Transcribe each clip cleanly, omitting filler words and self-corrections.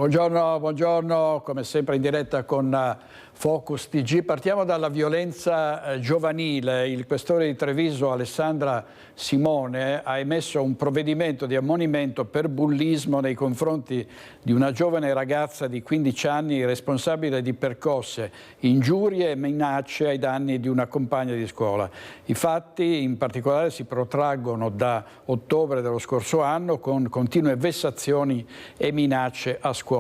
Buongiorno, buongiorno, come sempre in diretta con Focus TG. Partiamo dalla violenza giovanile. Il questore di Treviso, Alessandra Simone, ha emesso un provvedimento di ammonimento per bullismo nei confronti di una giovane ragazza di 15 anni responsabile di percosse, ingiurie e minacce ai danni di una compagna di scuola. I fatti in particolare si protraggono da ottobre dello scorso anno con continue vessazioni e minacce a scuola.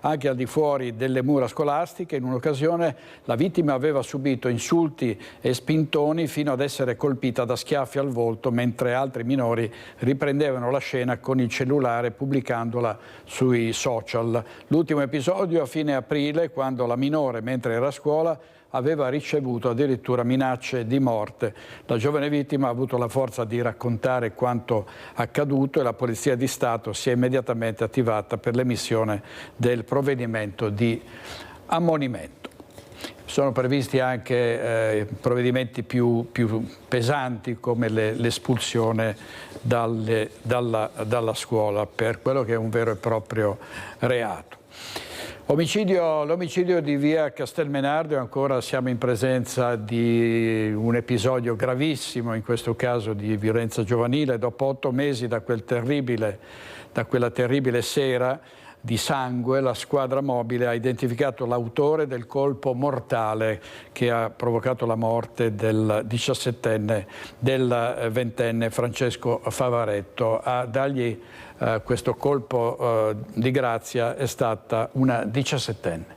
Anche al di fuori delle mura scolastiche, in un'occasione la vittima aveva subito insulti e spintoni fino ad essere colpita da schiaffi al volto, mentre altri minori riprendevano la scena con il cellulare pubblicandola sui social. L'ultimo episodio a fine aprile, quando la minore, mentre era a scuola, aveva ricevuto addirittura minacce di morte. La giovane vittima ha avuto la forza di raccontare quanto accaduto e la Polizia di Stato si è immediatamente attivata per l'emissione del provvedimento di ammonimento. Sono previsti anche provvedimenti più pesanti come l'espulsione dalla scuola per quello che è un vero e proprio reato. L'omicidio di via Castelmenardo, ancora siamo in presenza di un episodio gravissimo, in questo caso di violenza giovanile. Dopo 8 mesi da quella terribile sera di sangue, la squadra mobile ha identificato l'autore del colpo mortale che ha provocato la morte del 20enne Francesco Favaretto. A dargli questo colpo di grazia è stata una 17enne.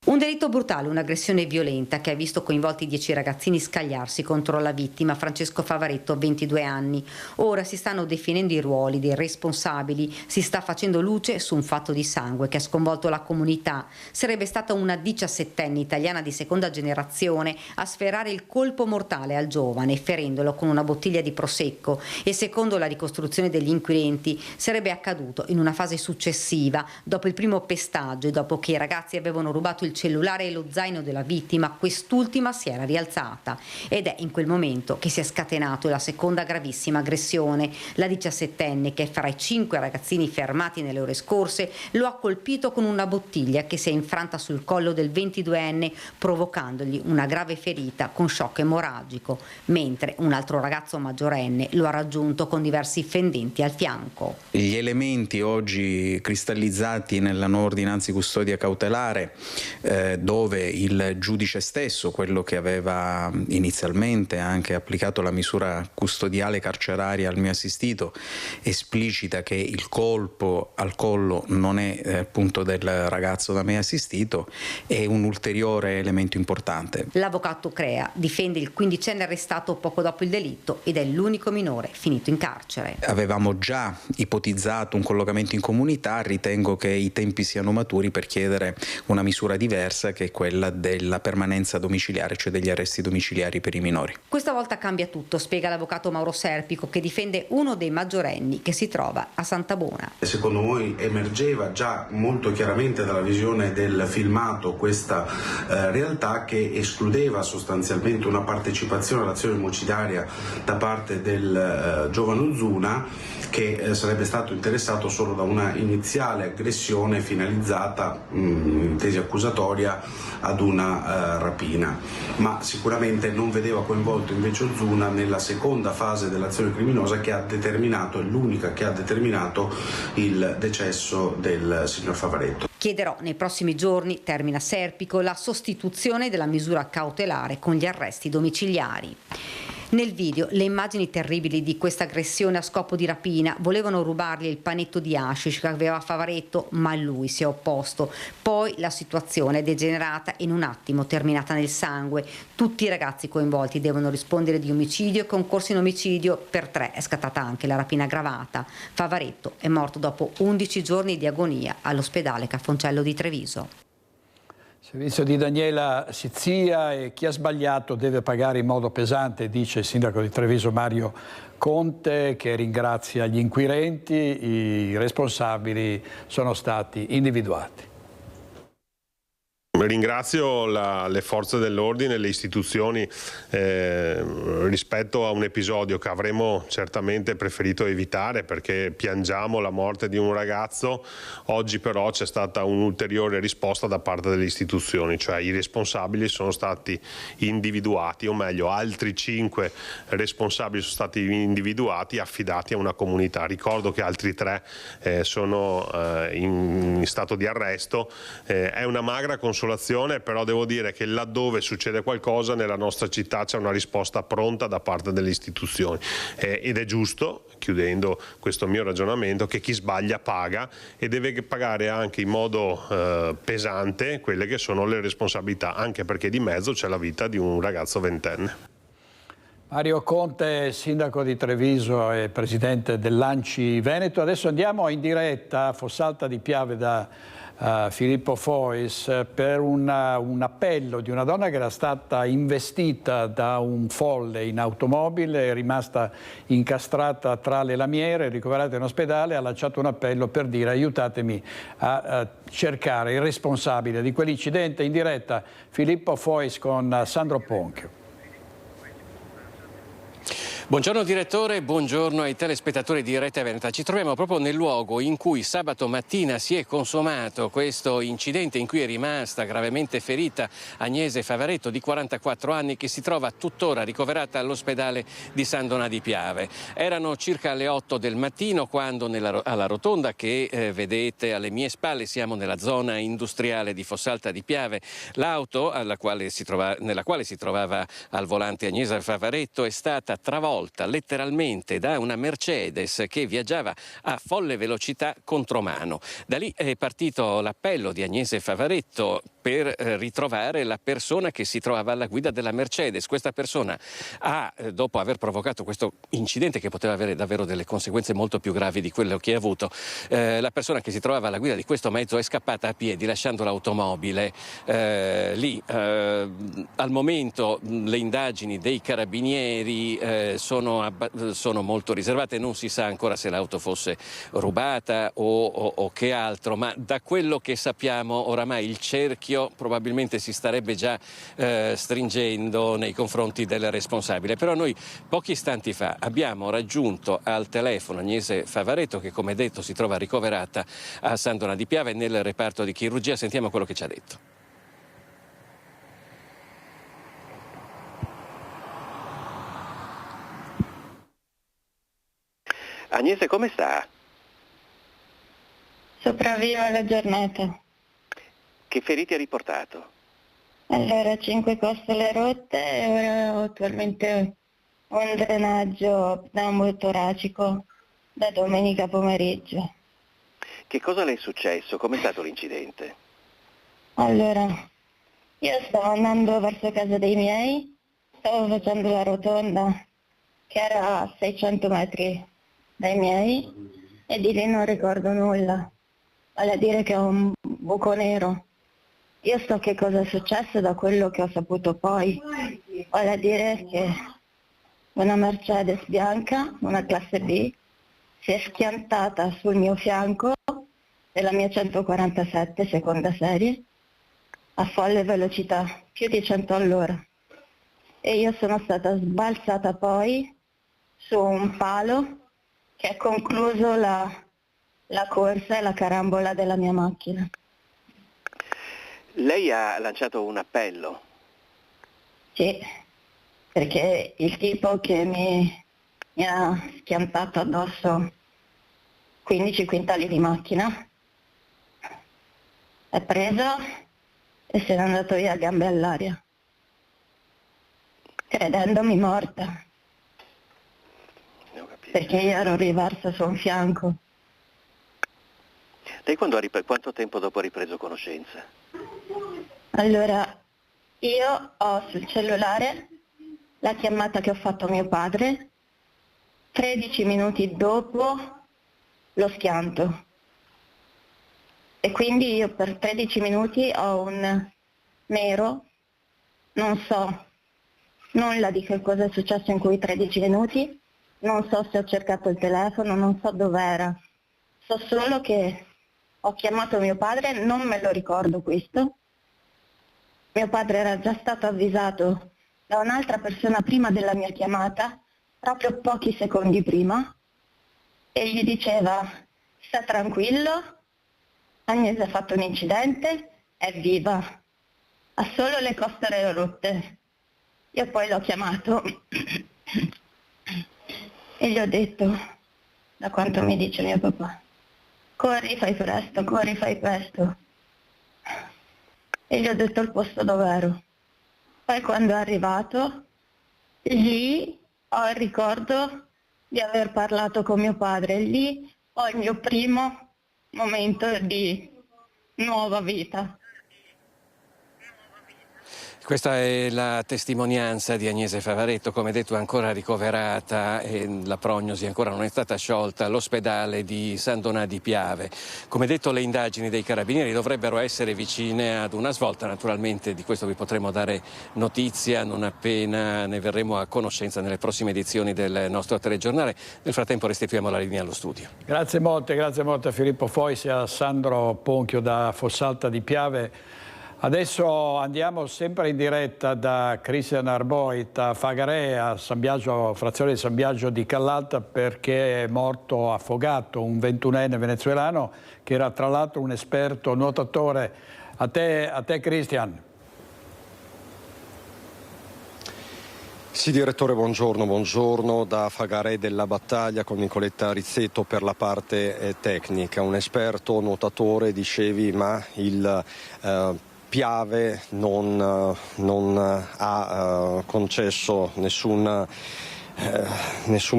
Un delitto brutale, un'aggressione violenta che ha visto coinvolti 10 ragazzini scagliarsi contro la vittima, Francesco Favaretto, 22 anni. Ora si stanno definendo i ruoli dei responsabili, si sta facendo luce su un fatto di sangue che ha sconvolto la comunità. Sarebbe stata una 17enne italiana di seconda generazione a sferrare il colpo mortale al giovane, ferendolo con una bottiglia di prosecco, e secondo la ricostruzione degli inquirenti sarebbe accaduto in una fase successiva, dopo il primo pestaggio e dopo che i ragazzi avevano rubato il cellulare e lo zaino della vittima. Quest'ultima si era rialzata ed è in quel momento che si è scatenato la seconda gravissima aggressione. La 17enne, che è fra i 5 ragazzini fermati nelle ore scorse, lo ha colpito con una bottiglia che si è infranta sul collo del 22enne, provocandogli una grave ferita con shock emorragico, mentre un altro ragazzo maggiorenne lo ha raggiunto con diversi fendenti al fianco. Gli elementi oggi cristallizzati nella nuova ordinanza di custodia cautelare, dove il giudice stesso, quello che aveva inizialmente anche applicato la misura custodiale carceraria al mio assistito, esplicita che il colpo al collo non è appunto del ragazzo da me assistito, è un ulteriore elemento importante. L'avvocato Crea difende il 15enne arrestato poco dopo il delitto ed è l'unico minore finito in carcere. Avevamo già ipotizzato un collocamento in comunità, ritengo che i tempi siano maturi per chiedere una misura diversa, che è quella della permanenza domiciliare, cioè degli arresti domiciliari per i minori. Questa volta cambia tutto, spiega l'avvocato Mauro Serpico, che difende uno dei maggiorenni che si trova a Santabona. Secondo noi emergeva già molto chiaramente dalla visione del filmato questa realtà che escludeva sostanzialmente una partecipazione all'azione omicidaria da parte del giovane Ozuna, che sarebbe stato interessato solo da una iniziale aggressione finalizzata in tesi accusatoria ad una rapina, ma sicuramente non vedeva coinvolto invece Ozuna nella seconda fase dell'azione criminosa, che ha determinato, è l'unica che ha determinato il decesso del signor Favaretto. Chiederò nei prossimi giorni, termina Serpico, la sostituzione della misura cautelare con gli arresti domiciliari. Nel video le immagini terribili di questa aggressione a scopo di rapina. Volevano rubargli il panetto di hashish che aveva Favaretto, ma lui si è opposto. Poi la situazione è degenerata in un attimo, terminata nel sangue. Tutti i ragazzi coinvolti devono rispondere di omicidio e concorso in omicidio. Per 3 è scattata anche la rapina aggravata. Favaretto è morto dopo 11 giorni di agonia all'ospedale Caffoncello di Treviso. Servizio di Daniela Sizia, e chi ha sbagliato deve pagare in modo pesante, dice il sindaco di Treviso Mario Conte, che ringrazia gli inquirenti. I responsabili sono stati individuati. Ringrazio le forze dell'ordine e le istituzioni rispetto a un episodio che avremmo certamente preferito evitare, perché piangiamo la morte di un ragazzo. Oggi però c'è stata un'ulteriore risposta da parte delle istituzioni, cioè i responsabili sono stati individuati, o meglio altri 5 responsabili sono stati individuati e affidati a una comunità. Ricordo che altri 3 sono in stato di arresto. È una magra consolazione, però devo dire che laddove succede qualcosa nella nostra città c'è una risposta pronta da parte delle istituzioni, ed è giusto, chiudendo questo mio ragionamento, che chi sbaglia paga, e deve pagare anche in modo pesante quelle che sono le responsabilità, anche perché di mezzo c'è la vita di un ragazzo ventenne. Mario Conte, sindaco di Treviso e presidente dell'Anci Veneto. Adesso andiamo in diretta a Fossalta di Piave da Filippo Fois per un appello di una donna che era stata investita da un folle in automobile, è rimasta incastrata tra le lamiere, ricoverata in ospedale, ha lanciato un appello per dire: aiutatemi a cercare il responsabile di quell'incidente. In diretta Filippo Fois con Sandro Ponchio. Buongiorno direttore, buongiorno ai telespettatori di Rete Veneta. Ci troviamo proprio nel luogo in cui sabato mattina si è consumato questo incidente in cui è rimasta gravemente ferita Agnese Favaretto, di 44 anni, che si trova tuttora ricoverata all'ospedale di San Donà di Piave. Erano circa le 8 del mattino quando alla rotonda che vedete alle mie spalle, siamo nella zona industriale di Fossalta di Piave, l'auto nella quale si trovava al volante Agnese Favaretto è stata travolta letteralmente da una Mercedes che viaggiava a folle velocità contromano. Da lì è partito l'appello di Agnese Favaretto per ritrovare la persona che si trovava alla guida della Mercedes. Questa persona dopo aver provocato questo incidente, che poteva avere davvero delle conseguenze molto più gravi di quello che ha avuto, la persona che si trovava alla guida di questo mezzo è scappata a piedi lasciando l'automobile lì. Al momento le indagini dei carabinieri sono molto riservate, non si sa ancora se l'auto fosse rubata o che altro, ma da quello che sappiamo oramai il cerchio probabilmente si starebbe già stringendo nei confronti del responsabile. Però noi pochi istanti fa abbiamo raggiunto al telefono Agnese Favaretto, che come detto si trova ricoverata a San Donà di Piave nel reparto di chirurgia. Sentiamo quello che ci ha detto. Agnese, come sta? Sopravvivo alla giornata. Che feriti ha riportato? Allora, 5 costole rotte e ora ho attualmente un drenaggio pneumotoracico da domenica pomeriggio. Che cosa le è successo? Com'è stato l'incidente? Allora, io stavo andando verso casa dei miei, stavo facendo la rotonda che era a 600 metri dai miei e di lì non ricordo nulla, vale a dire che ho un buco nero. Io so che cosa è successo da quello che ho saputo poi, vale a dire che una Mercedes bianca, una classe B, si è schiantata sul mio fianco della mia 147 seconda serie a folle velocità, più di 100 all'ora. E io sono stata sbalzata poi su un palo che ha concluso la corsa e la carambola della mia macchina. Lei ha lanciato un appello? Sì, perché il tipo che mi ha schiantato addosso 15 quintali di macchina è preso e se n'è andato via a gambe all'aria, credendomi morta. Perché io ero riversa su un fianco. Lei quanto tempo dopo ha ripreso conoscenza? Allora, io ho sul cellulare la chiamata che ho fatto a mio padre, 13 minuti dopo lo schianto. E quindi io per 13 minuti ho un nero, non so nulla di che cosa è successo in quei 13 minuti. Non so se ho cercato il telefono, non so dov'era. So solo che ho chiamato mio padre, non me lo ricordo questo, Mio padre era già stato avvisato da un'altra persona prima della mia chiamata, proprio pochi secondi prima, e gli diceva: sta tranquillo, Agnese ha fatto un incidente, è viva, ha solo le costole rotte. Io poi l'ho chiamato e gli ho detto, da quanto mi dice mio papà, corri, fai presto. E gli ho detto il posto dove ero. Poi quando è arrivato, lì ho il ricordo di aver parlato con mio padre, lì ho il mio primo momento di nuova vita. Questa è la testimonianza di Agnese Favaretto, come detto ancora ricoverata e la prognosi ancora non è stata sciolta all'ospedale di San Donà di Piave. Come detto, le indagini dei carabinieri dovrebbero essere vicine ad una svolta, naturalmente di questo vi potremo dare notizia non appena ne verremo a conoscenza nelle prossime edizioni del nostro telegiornale. Nel frattempo restituiamo la linea allo studio. Grazie molte a Filippo Fois e a Sandro Ponchio da Fossalta di Piave. Adesso andiamo sempre in diretta da Cristian Arboit a Fagarè, frazione di San Biagio di Callalta, perché è morto affogato un 21enne venezuelano che era tra l'altro un esperto nuotatore. A te Cristian. Sì, direttore, buongiorno da Fagarè della Battaglia con Nicoletta Rizzetto per la parte tecnica. Un esperto nuotatore, dicevi, ma il Piave non ha concesso nessun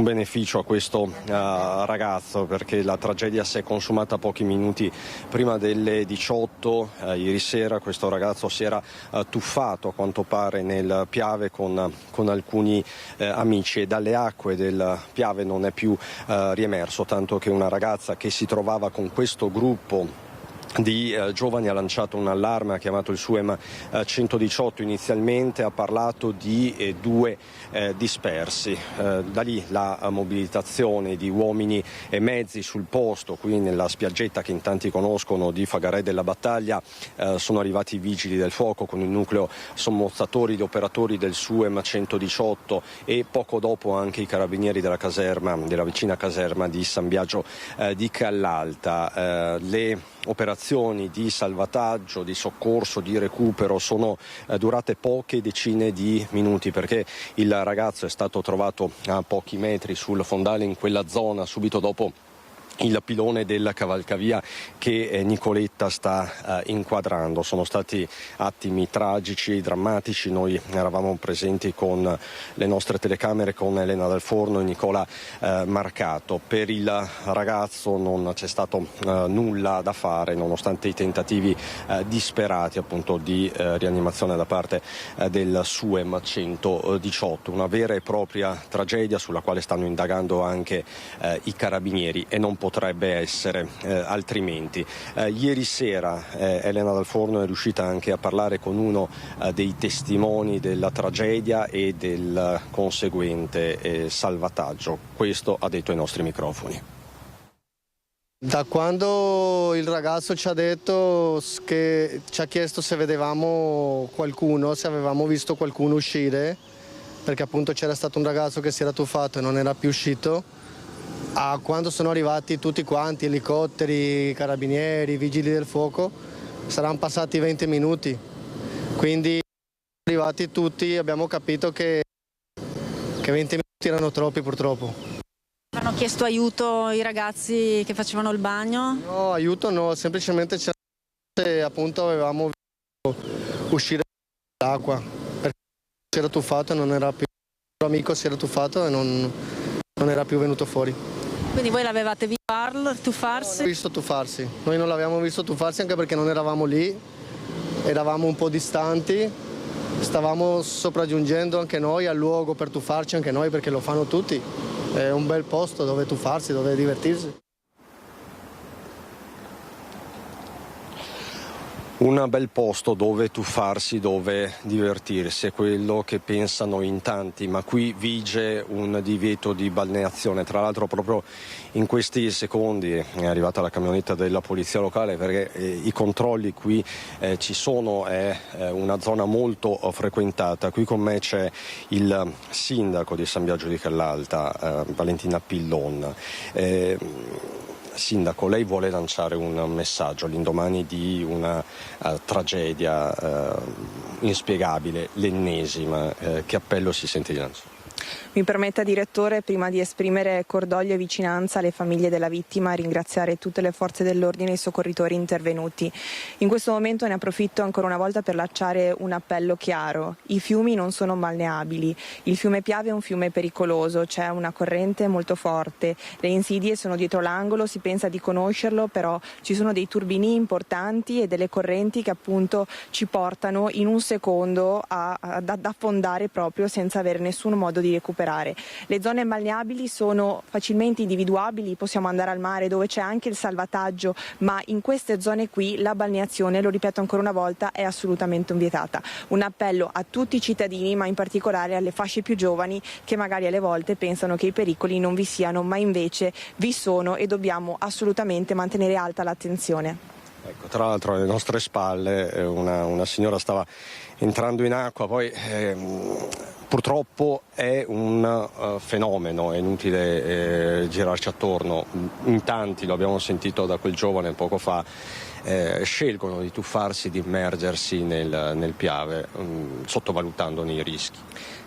beneficio a questo ragazzo, perché la tragedia si è consumata pochi minuti prima delle 18. Ieri sera questo ragazzo si era tuffato a quanto pare nel Piave con alcuni amici, e dalle acque del Piave non è più riemerso, tanto che una ragazza che si trovava con questo gruppo di giovani ha lanciato un allarme, ha chiamato il SUEM 118 inizialmente, ha parlato di 2 dispersi. Da lì la mobilitazione di uomini e mezzi sul posto, qui nella spiaggetta che in tanti conoscono di Fagarè della Battaglia. Sono arrivati i vigili del fuoco con il nucleo sommozzatori, gli operatori del SUEM 118 e poco dopo anche i carabinieri della vicina caserma di San Biagio di Callalta. Le operazioni di salvataggio, di soccorso, di recupero sono durate poche decine di minuti, perché il ragazzo è stato trovato a pochi metri sul fondale in quella zona subito dopo il pilone della cavalcavia che Nicoletta sta inquadrando. Sono stati attimi tragici, drammatici. Noi eravamo presenti con le nostre telecamere, con Elena Dal Forno e Nicola Marcato. Per il ragazzo non c'è stato nulla da fare, nonostante i tentativi disperati appunto di rianimazione da parte del SUEM 118. Una vera e propria tragedia sulla quale stanno indagando anche i carabinieri, e non potrebbe essere altrimenti. Ieri sera Elena Dal Forno è riuscita anche a parlare con uno dei testimoni della tragedia e del conseguente salvataggio. Questo ha detto ai nostri microfoni. Da quando il ragazzo ci ha detto che ci ha chiesto se vedevamo qualcuno, se avevamo visto qualcuno uscire, perché appunto c'era stato un ragazzo che si era tuffato e non era più uscito, a quando sono arrivati tutti quanti, elicotteri, carabinieri, vigili del fuoco, saranno passati 20 minuti. Quindi arrivati tutti abbiamo capito che 20 minuti erano troppi purtroppo. Hanno chiesto aiuto i ragazzi che facevano il bagno? No, aiuto no, semplicemente appunto avevamo visto uscire dall'acqua, perché si era tuffato e non era più, il suo amico si era tuffato e non era più venuto fuori. Quindi voi l'avevate visto tuffarsi? No, visto tuffarsi. Noi non l'abbiamo visto tuffarsi anche perché non eravamo lì, eravamo un po' distanti, stavamo sopraggiungendo anche noi al luogo per tuffarci anche noi, perché lo fanno tutti. È un bel posto dove tuffarsi, dove divertirsi. un bel posto dove tuffarsi, dove divertirsi, è quello che pensano in tanti, ma qui vige un divieto di balneazione. Tra l'altro proprio in questi secondi è arrivata la camionetta della polizia locale, perché i controlli qui ci sono, è una zona molto frequentata. Qui con me c'è il sindaco di San Biagio di Callalta, Valentina Pillon. Sindaco, lei vuole lanciare un messaggio all'indomani di una tragedia inspiegabile, l'ennesima. Che appello si sente di lanciare? Mi permetta, direttore, prima di esprimere cordoglio e vicinanza alle famiglie della vittima, ringraziare tutte le forze dell'ordine e i soccorritori intervenuti. In questo momento ne approfitto ancora una volta per lanciare un appello chiaro. I fiumi non sono balneabili. Il fiume Piave è un fiume pericoloso, c'è una corrente molto forte, le insidie sono dietro l'angolo, si pensa di conoscerlo, però ci sono dei turbini importanti e delle correnti che appunto ci portano in un secondo ad affondare proprio senza avere nessun modo di recuperare. Le zone balneabili sono facilmente individuabili, possiamo andare al mare dove c'è anche il salvataggio, ma in queste zone qui la balneazione, lo ripeto ancora una volta, è assolutamente vietata. Un appello a tutti i cittadini, ma in particolare alle fasce più giovani, che magari alle volte pensano che i pericoli non vi siano, ma invece vi sono, e dobbiamo assolutamente mantenere alta l'attenzione. Ecco, tra l'altro alle nostre spalle una signora stava entrando in acqua, poi purtroppo è un fenomeno, è inutile girarci attorno. In tanti, lo abbiamo sentito da quel giovane poco fa, scelgono di tuffarsi, di immergersi nel Piave, sottovalutandone i rischi.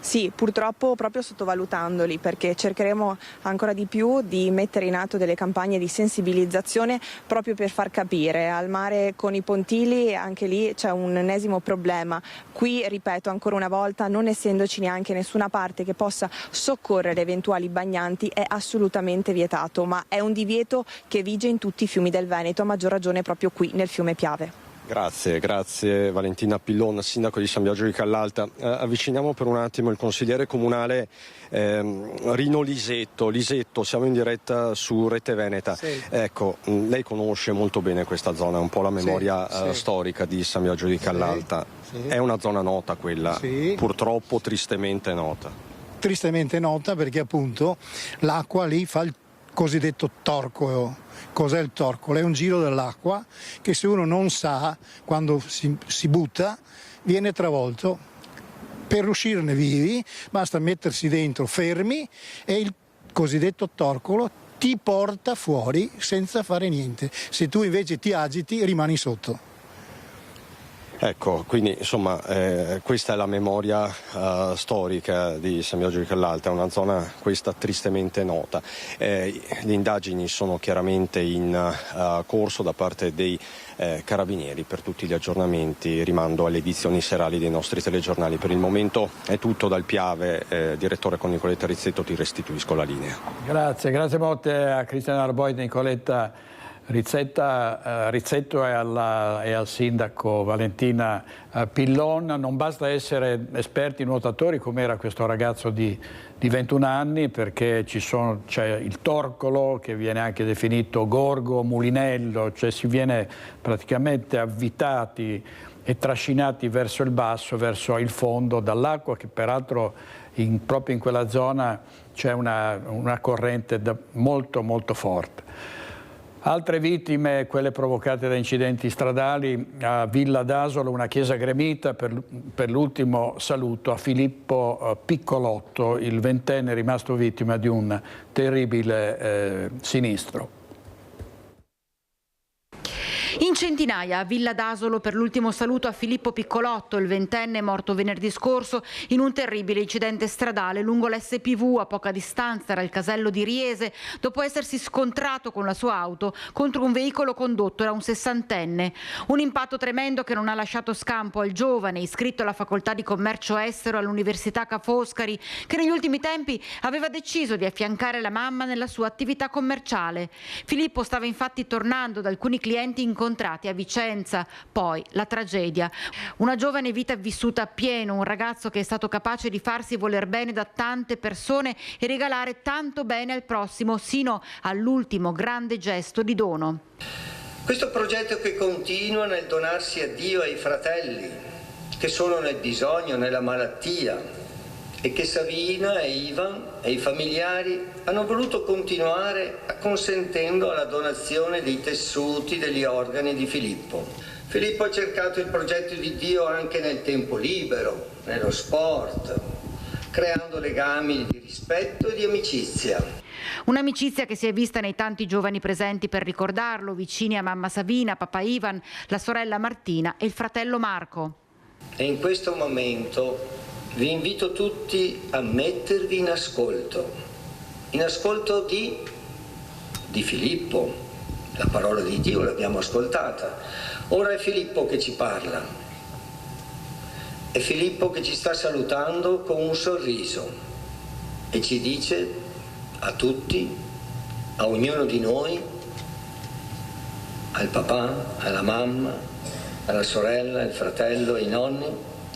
Sì, purtroppo proprio sottovalutandoli, perché cercheremo ancora di più di mettere in atto delle campagne di sensibilizzazione proprio per far capire. Al mare con i pontili anche lì c'è un ennesimo problema. Qui, ripeto ancora una volta, non essendoci neanche nessuna parte che possa soccorrere eventuali bagnanti, è assolutamente vietato, ma è un divieto che vige in tutti i fiumi del Veneto, a maggior ragione proprio qui nel fiume Piave. Grazie Valentina Pillon, sindaco di San Biagio di Callalta. Avviciniamo per un attimo il consigliere comunale Rino Lisetto. Lisetto, siamo in diretta su Rete Veneta. Sì. Ecco, lei conosce molto bene questa zona, un po' la memoria storica di San Biagio di Callalta. Sì. È una zona nota quella, purtroppo tristemente nota. Tristemente nota perché appunto l'acqua lì fa il cosiddetto torco. Cos'è il torcolo? È un giro dell'acqua che, se uno non sa, quando si butta viene travolto. Per uscirne vivi basta mettersi dentro fermi e il cosiddetto torcolo ti porta fuori senza fare niente. Se tu invece ti agiti rimani sotto. Ecco, quindi insomma questa è la memoria storica di San Biagio di Callalta, è una zona questa tristemente nota. Le indagini sono chiaramente in corso da parte dei carabinieri. Per tutti gli aggiornamenti rimando alle edizioni serali dei nostri telegiornali. Per il momento è tutto dal Piave. Direttore, con Nicoletta Rizzetto ti restituisco la linea. Grazie molte a Cristiana Arboid, Nicoletta Rizzetto e al sindaco Valentina Pillon. Non basta essere esperti nuotatori come era questo ragazzo di 21 anni, perché c'è il torcolo, che viene anche definito gorgo, mulinello, cioè si viene praticamente avvitati e trascinati verso il basso, verso il fondo dall'acqua, che peraltro proprio in quella zona c'è una corrente molto molto forte. Altre vittime, quelle provocate da incidenti stradali. A Villa d'Asolo, una chiesa gremita per l'ultimo saluto a Filippo Piccolotto, il 20enne rimasto vittima di un terribile sinistro. In centinaia a Villa d'Asolo per l'ultimo saluto a Filippo Piccolotto, il 20enne morto venerdì scorso in un terribile incidente stradale lungo l'SPV a poca distanza dal casello di Riese, dopo essersi scontrato con la sua auto contro un veicolo condotto da un 60enne. Un impatto tremendo che non ha lasciato scampo al giovane iscritto alla facoltà di commercio estero all'Università Ca' Foscari, che negli ultimi tempi aveva deciso di affiancare la mamma nella sua attività commerciale. Filippo stava infatti tornando da alcuni clienti incontrati a Vicenza, poi la tragedia. Una giovane vita vissuta a pieno, un ragazzo che è stato capace di farsi voler bene da tante persone e regalare tanto bene al prossimo, sino all'ultimo grande gesto di dono. Questo progetto che continua nel donarsi a Dio e ai fratelli, che sono nel bisogno, nella malattia, e che Savina e Ivan e i familiari hanno voluto continuare acconsentendo alla donazione dei tessuti degli organi di Filippo. Filippo ha cercato il progetto di Dio anche nel tempo libero, nello sport, creando legami di rispetto e di amicizia. Un'amicizia che si è vista nei tanti giovani presenti per ricordarlo, vicini a mamma Savina, papà Ivan, la sorella Martina e il fratello Marco. E in questo momento vi invito tutti a mettervi in ascolto di Filippo. La parola di Dio l'abbiamo ascoltata. Ora è Filippo che ci parla. È Filippo che ci sta salutando con un sorriso e ci dice a tutti, a ognuno di noi, al papà, alla mamma, alla sorella, al fratello, ai nonni,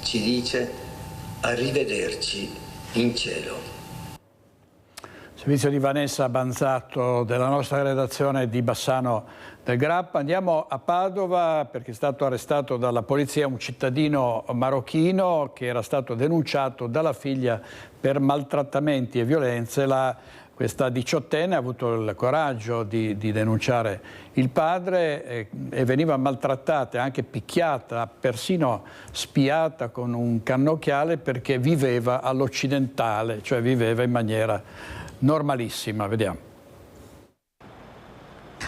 ci dice arrivederci in cielo. Servizio di Vanessa Banzatto della nostra redazione di Bassano del Grappa. Andiamo a Padova perché è stato arrestato dalla polizia un cittadino marocchino che era stato denunciato dalla figlia per maltrattamenti e violenze. Questa diciottenne ha avuto il coraggio di denunciare il padre e veniva maltrattata e anche picchiata, persino spiata con un cannocchiale perché viveva all'occidentale, cioè viveva in maniera normalissima. Vediamo.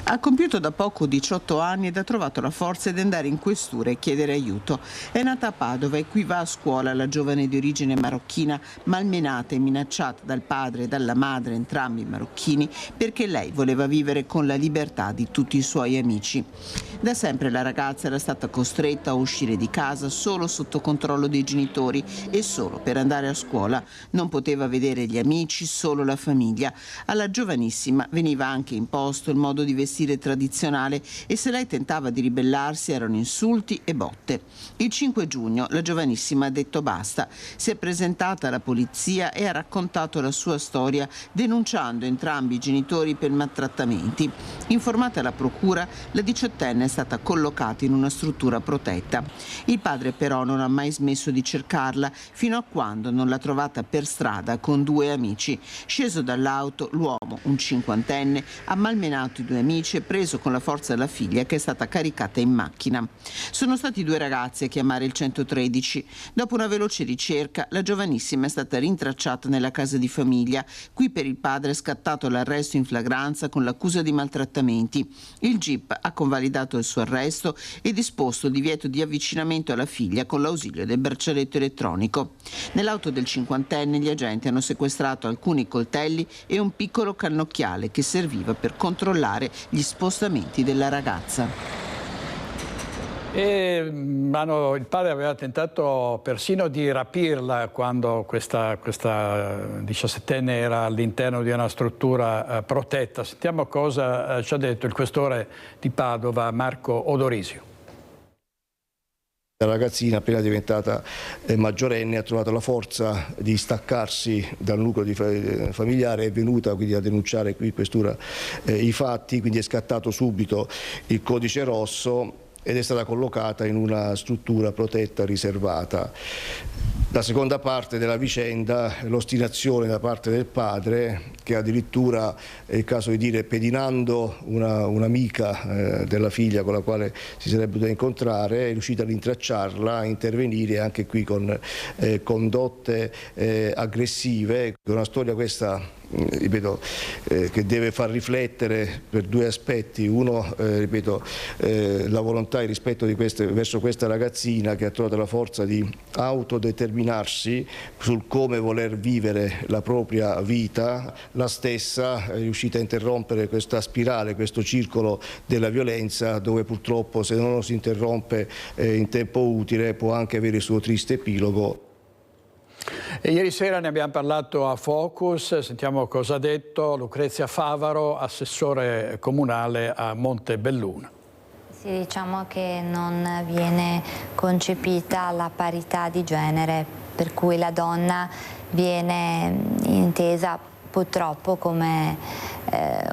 Ha compiuto da poco 18 anni ed ha trovato la forza di andare in questura e chiedere aiuto. È nata a Padova e qui va a scuola la giovane di origine marocchina, malmenata e minacciata dal padre e dalla madre, entrambi marocchini, perché lei voleva vivere con la libertà di tutti i suoi amici. Da sempre la ragazza era stata costretta a uscire di casa solo sotto controllo dei genitori e solo per andare a scuola. Non poteva vedere gli amici, solo la famiglia. Alla giovanissima veniva anche imposto il modo di vestire tradizionale e se lei tentava di ribellarsi erano insulti e botte. Il 5 giugno la giovanissima ha detto basta, si è presentata alla polizia e ha raccontato la sua storia denunciando entrambi i genitori per maltrattamenti. Informata la procura, la diciottenne è stata collocata in una struttura protetta. Il padre però non ha mai smesso di cercarla fino a quando non l'ha trovata per strada con due amici. Sceso dall'auto, l'uomo, un cinquantenne, ha malmenato i due amici e preso con la forza la figlia che è stata caricata in macchina. Sono stati due ragazzi a chiamare il 113. Dopo una veloce ricerca, la giovanissima è stata rintracciata nella casa di famiglia. Qui per il padre è scattato l'arresto in flagranza con l'accusa di maltrattamenti. Il GIP ha convalidato il suo arresto e disposto il divieto di avvicinamento alla figlia con l'ausilio del braccialetto elettronico. Nell'auto del cinquantenne gli agenti hanno sequestrato alcuni coltelli e un piccolo cannocchiale che serviva per controllare gli spostamenti della ragazza. Il padre aveva tentato persino di rapirla quando questa 17enne era all'interno di una struttura protetta. Sentiamo cosa ci ha detto il questore di Padova, Marco Odorisio. La ragazzina, appena diventata maggiorenne, ha trovato la forza di staccarsi dal nucleo familiare, è venuta quindi a denunciare qui in questura i fatti, quindi è scattato subito il codice rosso ed è stata collocata in una struttura protetta riservata. La seconda parte della vicenda è l'ostinazione da parte del padre che addirittura, è il caso di dire, pedinando un'amica della figlia con la quale si sarebbe dovuta incontrare, è riuscita a rintracciarla, a intervenire anche qui con condotte aggressive. È una storia questa, ripeto, che deve far riflettere per due aspetti. Uno, ripeto, la volontà e il rispetto verso questa ragazzina che ha trovato la forza di autodeterminarsi sul come voler vivere la propria vita. La stessa è riuscita a interrompere questa spirale, questo circolo della violenza, dove purtroppo se non lo si interrompe in tempo utile può anche avere il suo triste epilogo. E ieri sera ne abbiamo parlato a Focus, sentiamo cosa ha detto Lucrezia Favaro, assessore comunale a Montebelluna. Sì, diciamo che non viene concepita la parità di genere, per cui la donna viene intesa purtroppo come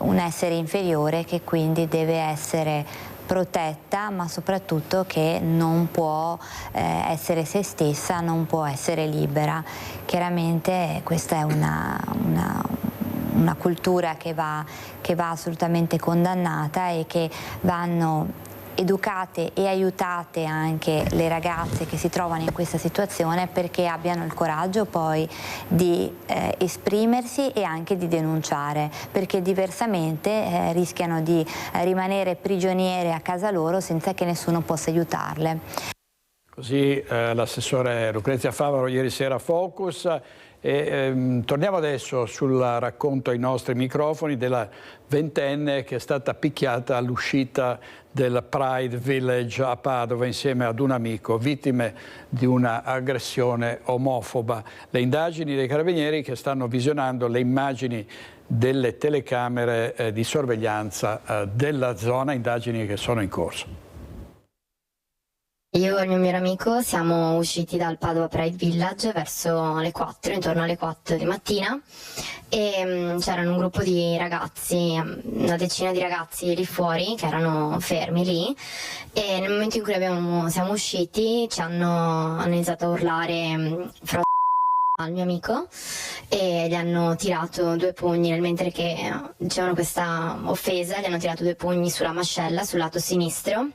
un essere inferiore che quindi deve essere protetta, ma soprattutto che non può essere se stessa, non può essere libera. Chiaramente questa è una cultura che va assolutamente condannata e che vanno educate e aiutate anche le ragazze che si trovano in questa situazione, perché abbiano il coraggio poi di esprimersi e anche di denunciare, perché diversamente rischiano di rimanere prigioniere a casa loro senza che nessuno possa aiutarle. Così l'assessore Lucrezia Favaro ieri sera a Focus. Torniamo adesso sul racconto ai nostri microfoni della ventenne che è stata picchiata all'uscita del Pride Village a Padova insieme ad un amico, vittime di una aggressione omofoba. Le indagini dei carabinieri che stanno visionando le immagini delle telecamere di sorveglianza della zona, indagini che sono in corso. Io e il mio migliore amico siamo usciti dal Padova Pride Village verso le 4, intorno alle 4 di mattina, e c'erano un gruppo di ragazzi, una decina di ragazzi lì fuori che erano fermi lì, e nel momento in cui siamo usciti ci hanno iniziato a urlare al mio amico e gli hanno tirato 2 pugni, mentre che dicevano questa offesa, gli hanno tirato 2 pugni sulla mascella, sul lato sinistro.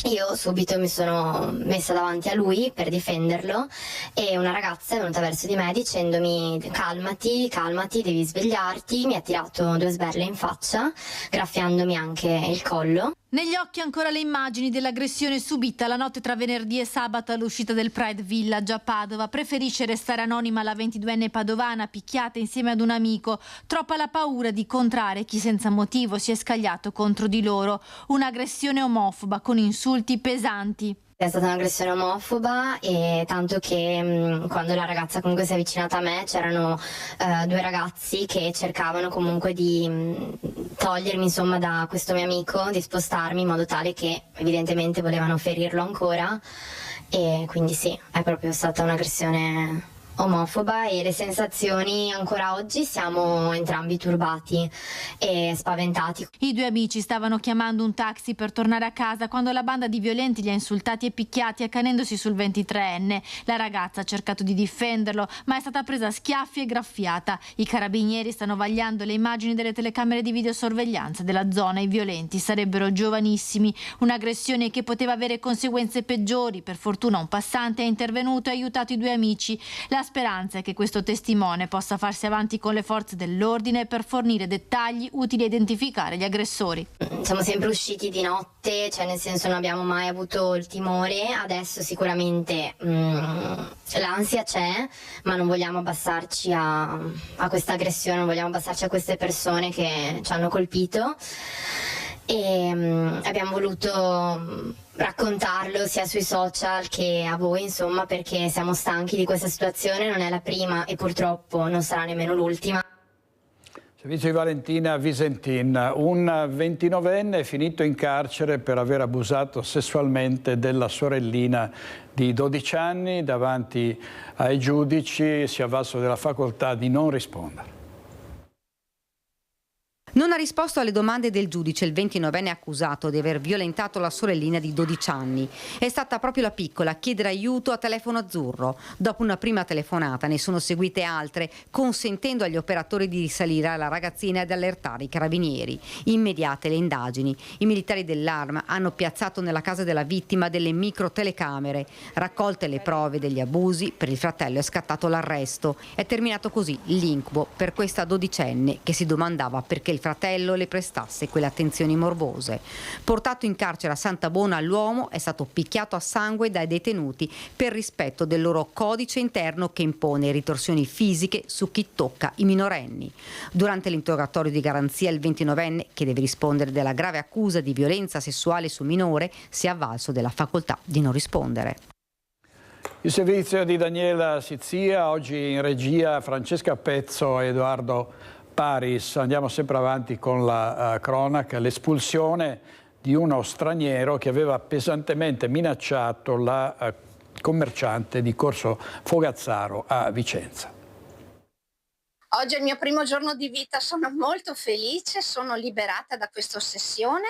Io subito mi sono messa davanti a lui per difenderlo e una ragazza è venuta verso di me dicendomi calmati, calmati, devi svegliarti. Mi ha tirato 2 sberle in faccia, graffiandomi anche il collo. Negli occhi ancora le immagini dell'aggressione subita la notte tra venerdì e sabato all'uscita del Pride Village a Padova. Preferisce restare anonima la 22enne padovana picchiata insieme ad un amico. Troppa la paura di incontrare chi senza motivo si è scagliato contro di loro. Un'aggressione omofoba con insulti pesanti. È stata un'aggressione omofoba, e tanto che quando la ragazza comunque si è avvicinata a me c'erano 2 ragazzi che cercavano comunque di togliermi insomma da questo mio amico, di spostarmi in modo tale che evidentemente volevano ferirlo ancora, e quindi sì, è proprio stata un'aggressione omofoba, e le sensazioni ancora oggi siamo entrambi turbati e spaventati. I 2 amici stavano chiamando un taxi per tornare a casa quando la banda di violenti li ha insultati e picchiati, accanendosi sul 23enne. La ragazza ha cercato di difenderlo, ma è stata presa a schiaffi e graffiata. I carabinieri stanno vagliando le immagini delle telecamere di videosorveglianza della zona. I violenti sarebbero giovanissimi, un'aggressione che poteva avere conseguenze peggiori. Per fortuna un passante è intervenuto e ha aiutato i 2 amici. La speranza è che questo testimone possa farsi avanti con le forze dell'ordine per fornire dettagli utili a identificare gli aggressori. Siamo sempre usciti di notte, cioè nel senso non abbiamo mai avuto il timore. Adesso sicuramente l'ansia c'è, ma non vogliamo abbassarci a questa aggressione, non vogliamo abbassarci a queste persone che ci hanno colpito, e abbiamo voluto raccontarlo sia sui social che a voi, insomma, perché siamo stanchi di questa situazione. Non è la prima e purtroppo non sarà nemmeno l'ultima. Servizio di Valentina Visentin, un 29enne è finito in carcere per aver abusato sessualmente della sorellina di 12 anni. Davanti ai giudici si è avvalso della facoltà di non rispondere. Non ha risposto alle domande del giudice il 29enne accusato di aver violentato la sorellina di 12 anni. È stata proprio la piccola a chiedere aiuto a telefono azzurro. Dopo una prima telefonata ne sono seguite altre, consentendo agli operatori di risalire alla ragazzina ed allertare i carabinieri. Immediate le indagini. I militari dell'Arma hanno piazzato nella casa della vittima delle microtelecamere. Raccolte le prove degli abusi, per il fratello è scattato l'arresto. È terminato così l'incubo per questa 12enne che si domandava perché il fratello le prestasse quelle attenzioni morbose. Portato in carcere a Santabona, l'uomo è stato picchiato a sangue dai detenuti per rispetto del loro codice interno che impone ritorsioni fisiche su chi tocca i minorenni. Durante l'interrogatorio di garanzia il 29enne, che deve rispondere della grave accusa di violenza sessuale su minore, si è avvalso della facoltà di non rispondere. Il servizio di Daniela Sizia, oggi in regia Francesca Pezzo e Edoardo Paris. Andiamo sempre avanti con la cronaca. L'espulsione di uno straniero che aveva pesantemente minacciato la commerciante di Corso Fogazzaro a Vicenza. Oggi è il mio primo giorno di vita, sono molto felice, sono liberata da questa ossessione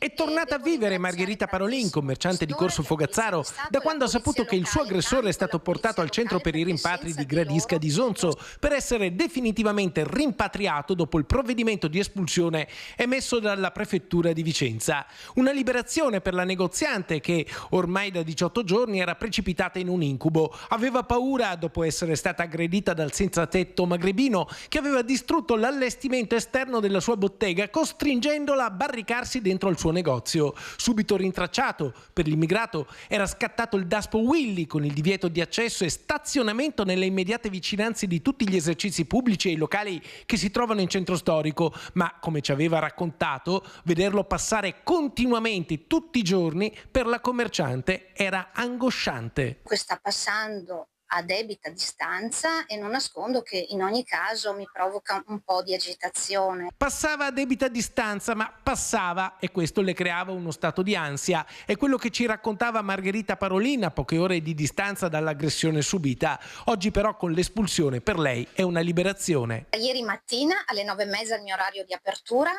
È tornata a vivere Margherita Parolin, commerciante di Corso Fogazzaro, da quando ha saputo che il suo aggressore è stato portato al centro per i rimpatri di Gradisca di Sonzo per essere definitivamente rimpatriato dopo il provvedimento di espulsione emesso dalla prefettura di Vicenza. Una liberazione per la negoziante che ormai da 18 giorni era precipitata in un incubo. Aveva paura dopo essere stata aggredita dal senza tetto magrebino che aveva distrutto l'allestimento esterno della sua bottega, costringendola a barricarsi dentro il suo negozio. Subito rintracciato per l'immigrato era scattato il Daspo Willy con il divieto di accesso e stazionamento nelle immediate vicinanze di tutti gli esercizi pubblici e i locali che si trovano in centro storico, ma come ci aveva raccontato, vederlo passare continuamente tutti i giorni per la commerciante era angosciante. Sta passando a debita distanza e non nascondo che in ogni caso mi provoca un po' di agitazione. Passava a debita distanza, ma passava e questo le creava uno stato di ansia. È quello che ci raccontava Margherita Parolin a poche ore di distanza dall'aggressione subita. Oggi però con l'espulsione per lei è una liberazione. Ieri mattina alle 9:30 il mio orario di apertura,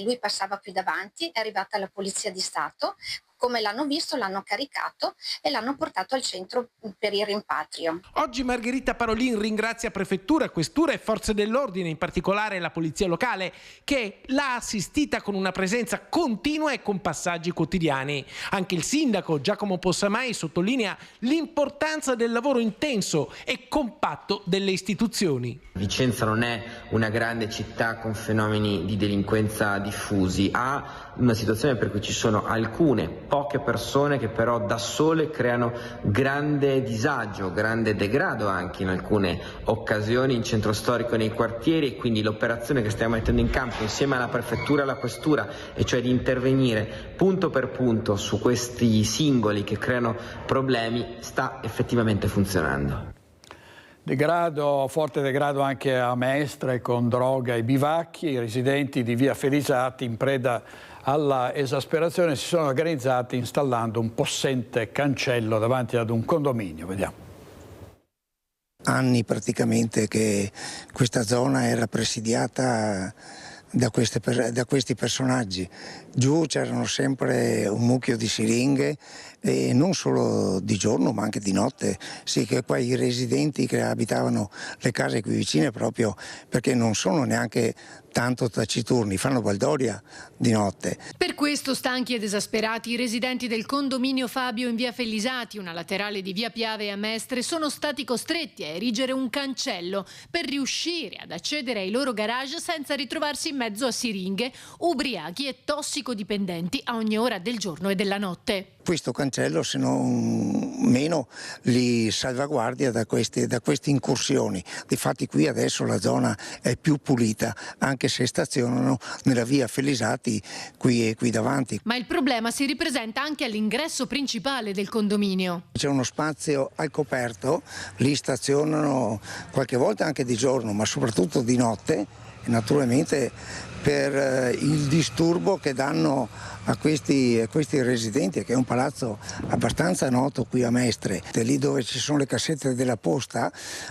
lui passava qui davanti, è arrivata la Polizia di Stato. Come l'hanno visto, l'hanno caricato e l'hanno portato al centro per il rimpatrio. Oggi Margherita Parolin ringrazia prefettura, questura e forze dell'ordine, in particolare la polizia locale, che l'ha assistita con una presenza continua e con passaggi quotidiani. Anche il sindaco Giacomo Possamai sottolinea l'importanza del lavoro intenso e compatto delle istituzioni. Vicenza non è una grande città con fenomeni di delinquenza diffusi, ha una situazione per cui ci sono poche persone che però da sole creano grande disagio, grande degrado anche in alcune occasioni in centro storico e nei quartieri, e quindi l'operazione che stiamo mettendo in campo insieme alla prefettura e alla questura, e cioè di intervenire punto per punto su questi singoli che creano problemi, sta effettivamente funzionando. Forte degrado anche a Mestre con droga e bivacchi. I residenti di via Felisati, in preda alla esasperazione, si sono organizzati installando un possente cancello davanti ad un condominio. Vediamo. Anni praticamente che questa zona era presidiata da questi personaggi. Giù c'erano sempre un mucchio di siringhe, e non solo di giorno ma anche di notte. Sì, che poi i residenti che abitavano le case qui vicine, proprio perché non sono neanche tanto taciturni, fanno baldoria di notte. Per questo, stanchi ed esasperati, i residenti del condominio Fabio in via Fellisati, una laterale di via Piave a Mestre, sono stati costretti a erigere un cancello per riuscire ad accedere ai loro garage senza ritrovarsi in mezzo a siringhe, ubriachi e tossicodipendenti a ogni ora del giorno e della notte. Questo cancello, se non meno, li salvaguardia da queste incursioni. Difatti qui adesso la zona è più pulita, anche se stazionano nella via Fellisati qui davanti. Ma il problema si ripresenta anche all'ingresso principale del condominio. C'è uno spazio al coperto, lì stazionano qualche volta anche di giorno, ma soprattutto di notte, e naturalmente per il disturbo che danno a questi residenti, che è un palazzo abbastanza noto qui a Mestre. Lì dove ci sono le cassette della posta,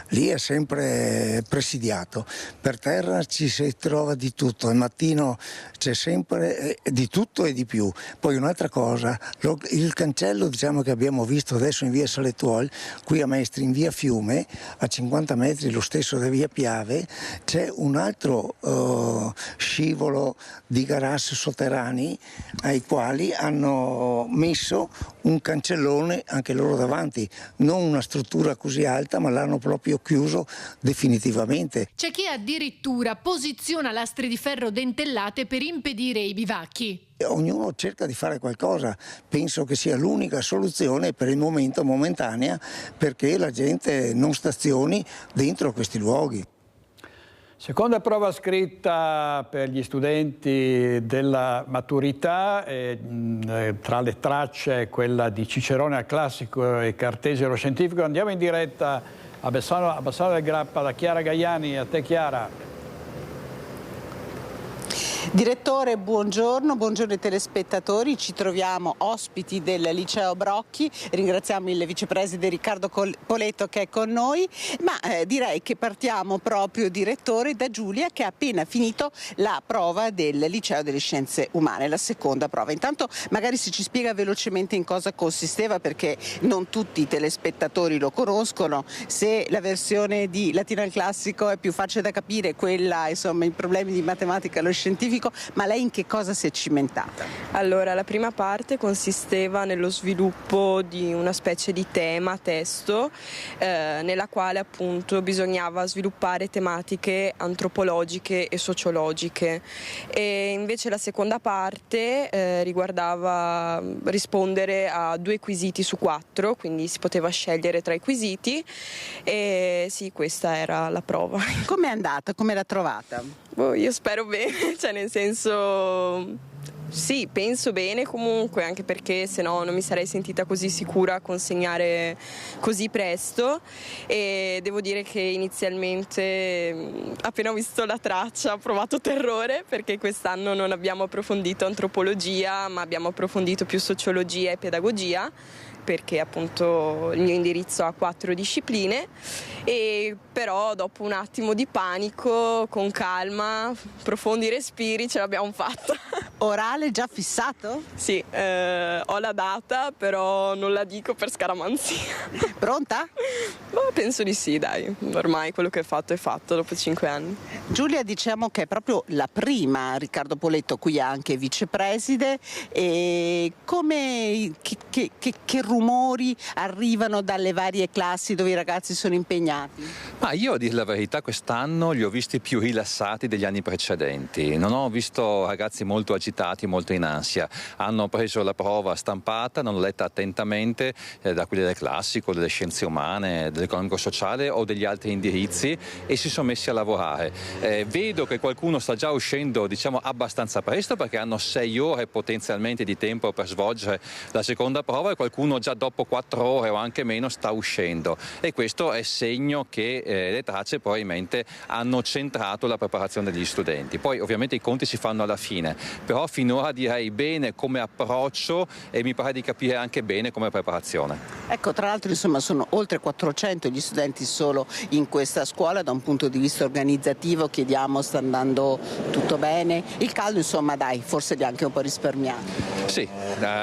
lì è sempre presidiato. Per terra ci si trova di tutto, al mattino c'è sempre di tutto e di più. Poi un'altra cosa, il cancello, diciamo, che abbiamo visto adesso in via Salettuol, qui a Mestre in via Fiume, a 50 metri lo stesso da via Piave, c'è un altro scivolo di garage sotterranei ai quali hanno messo un cancellone anche loro davanti, non una struttura così alta, ma l'hanno proprio chiuso definitivamente. C'è chi addirittura posiziona lastre di ferro dentellate per impedire i bivacchi. Ognuno cerca di fare qualcosa, penso che sia l'unica soluzione per il momento, momentanea, perché la gente non stazioni dentro questi luoghi. Seconda prova scritta per gli studenti della maturità, tra le tracce quella di Cicerone al classico e Cartesio allo scientifico. Andiamo in diretta a Bassano del Grappa da Chiara Gaiani. A te, Chiara. Direttore, buongiorno ai telespettatori, ci troviamo ospiti del Liceo Brocchi, ringraziamo il vicepresidente Riccardo Poletto che è con noi, ma direi che partiamo proprio, direttore, da Giulia che ha appena finito la prova del Liceo delle Scienze Umane, la seconda prova. Intanto magari se ci spiega velocemente in cosa consisteva, perché non tutti i telespettatori lo conoscono, se la versione di latino al classico è più facile da capire, quella insomma i problemi di matematica allo scientifico, ma lei in che cosa si è cimentata? Allora, la prima parte consisteva nello sviluppo di una specie di tema, testo, nella quale appunto bisognava sviluppare tematiche antropologiche e sociologiche, e invece la seconda parte riguardava rispondere a 2 quesiti su 4, quindi si poteva scegliere tra i quesiti, e sì, questa era la prova. Com'è andata? Come l'ha trovata? Io spero bene, cioè nel senso sì, penso bene comunque, anche perché se no non mi sarei sentita così sicura a consegnare così presto, e devo dire che inizialmente appena ho visto la traccia ho provato terrore, perché quest'anno non abbiamo approfondito antropologia ma abbiamo approfondito più sociologia e pedagogia, perché appunto il mio indirizzo ha 4 discipline, e però dopo un attimo di panico, con calma, profondi respiri, ce l'abbiamo fatta. Orale già fissato? Sì, ho la data, però non la dico per scaramanzia. Pronta? Penso di sì, dai, ormai quello che è fatto dopo 5 anni. Giulia, diciamo che è proprio la prima, Riccardo Poletto qui anche vicepreside, e che rumori arrivano dalle varie classi dove i ragazzi sono impegnati? Ma io, a dire la verità, quest'anno li ho visti più rilassati degli anni precedenti. Non ho visto ragazzi molto agitati, molto in ansia. Hanno preso la prova stampata, non l'ho letta attentamente, da quelli del classico, delle scienze umane, dell'economico-sociale o degli altri indirizzi, e si sono messi a lavorare. Vedo che qualcuno sta già uscendo, diciamo, abbastanza presto, perché hanno 6 ore potenzialmente di tempo per svolgere la seconda prova, e qualcuno già dopo 4 ore o anche meno sta uscendo, e questo è segno che le tracce probabilmente hanno centrato la preparazione degli studenti. Poi ovviamente i conti si fanno alla fine, però finora direi bene come approccio, e mi pare di capire anche bene come preparazione. Ecco, tra l'altro insomma sono oltre 400 gli studenti solo in questa scuola. Da un punto di vista organizzativo chiediamo, sta andando tutto bene? Il caldo insomma dai, forse li ha anche un po' risparmiati. Sì,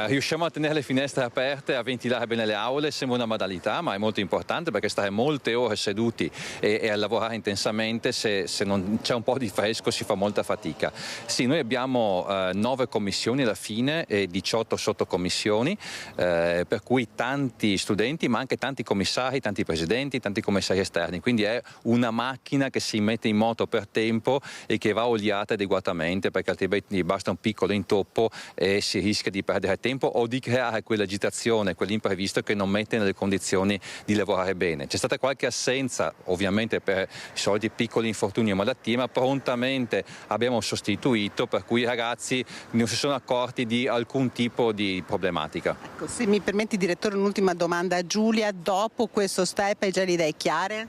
riusciamo a tenere le finestre aperte, a ventilare bene le aule, sembra una banalità ma è molto importante, perché stare molte ore seduti e a lavorare intensamente, se non c'è un po' di fresco si fa molta fatica. Sì, noi abbiamo 9 commissioni alla fine e 18 sottocommissioni, per cui tanti studenti ma anche tanti commissari, tanti presidenti, tanti commissari esterni, quindi è una macchina che si mette in moto per tempo e che va oliata adeguatamente, perché altrimenti basta un piccolo intoppo e si rischia di perdere tempo o di creare quell'agitazione, quell'imprevisto che non mette nelle condizioni di lavorare bene. C'è stata qualche assenza, ovviamente per i soliti piccoli infortuni o malattie, ma prontamente abbiamo sostituito, per cui i ragazzi non si sono accorti di alcun tipo di problematica. Ecco, se mi permetti, direttore, un'ultima domanda a Giulia. Dopo questo step hai già le idee chiare?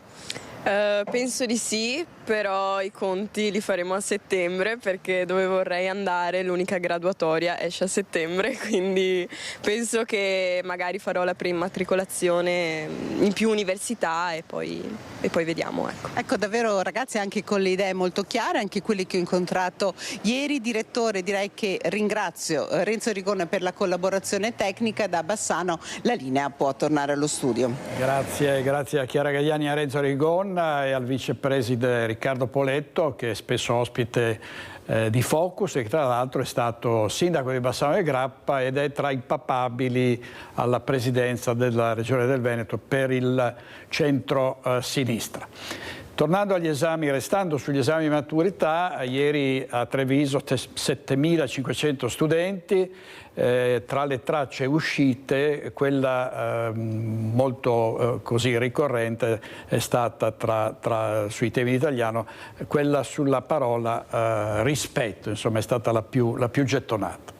Penso di sì, però i conti li faremo a settembre, perché dove vorrei andare l'unica graduatoria esce a settembre, quindi penso che magari farò la preimmatricolazione in più università e poi vediamo. Ecco, davvero ragazzi anche con le idee molto chiare, anche quelli che ho incontrato ieri. Direttore, direi che ringrazio Renzo Rigone per la collaborazione tecnica. Da Bassano la linea può tornare allo studio. Grazie a Chiara Gagliani e a Renzo Rigone, e al vicepresidente Riccardo Poletto, che è spesso ospite di Focus e che tra l'altro è stato sindaco di Bassano del Grappa ed è tra i papabili alla presidenza della Regione del Veneto per il centro-sinistra. Tornando agli esami, restando sugli esami di maturità, ieri a Treviso 7.500 studenti, tra le tracce uscite quella molto così ricorrente è stata sui temi in italiano quella sulla parola rispetto, insomma è stata la più gettonata.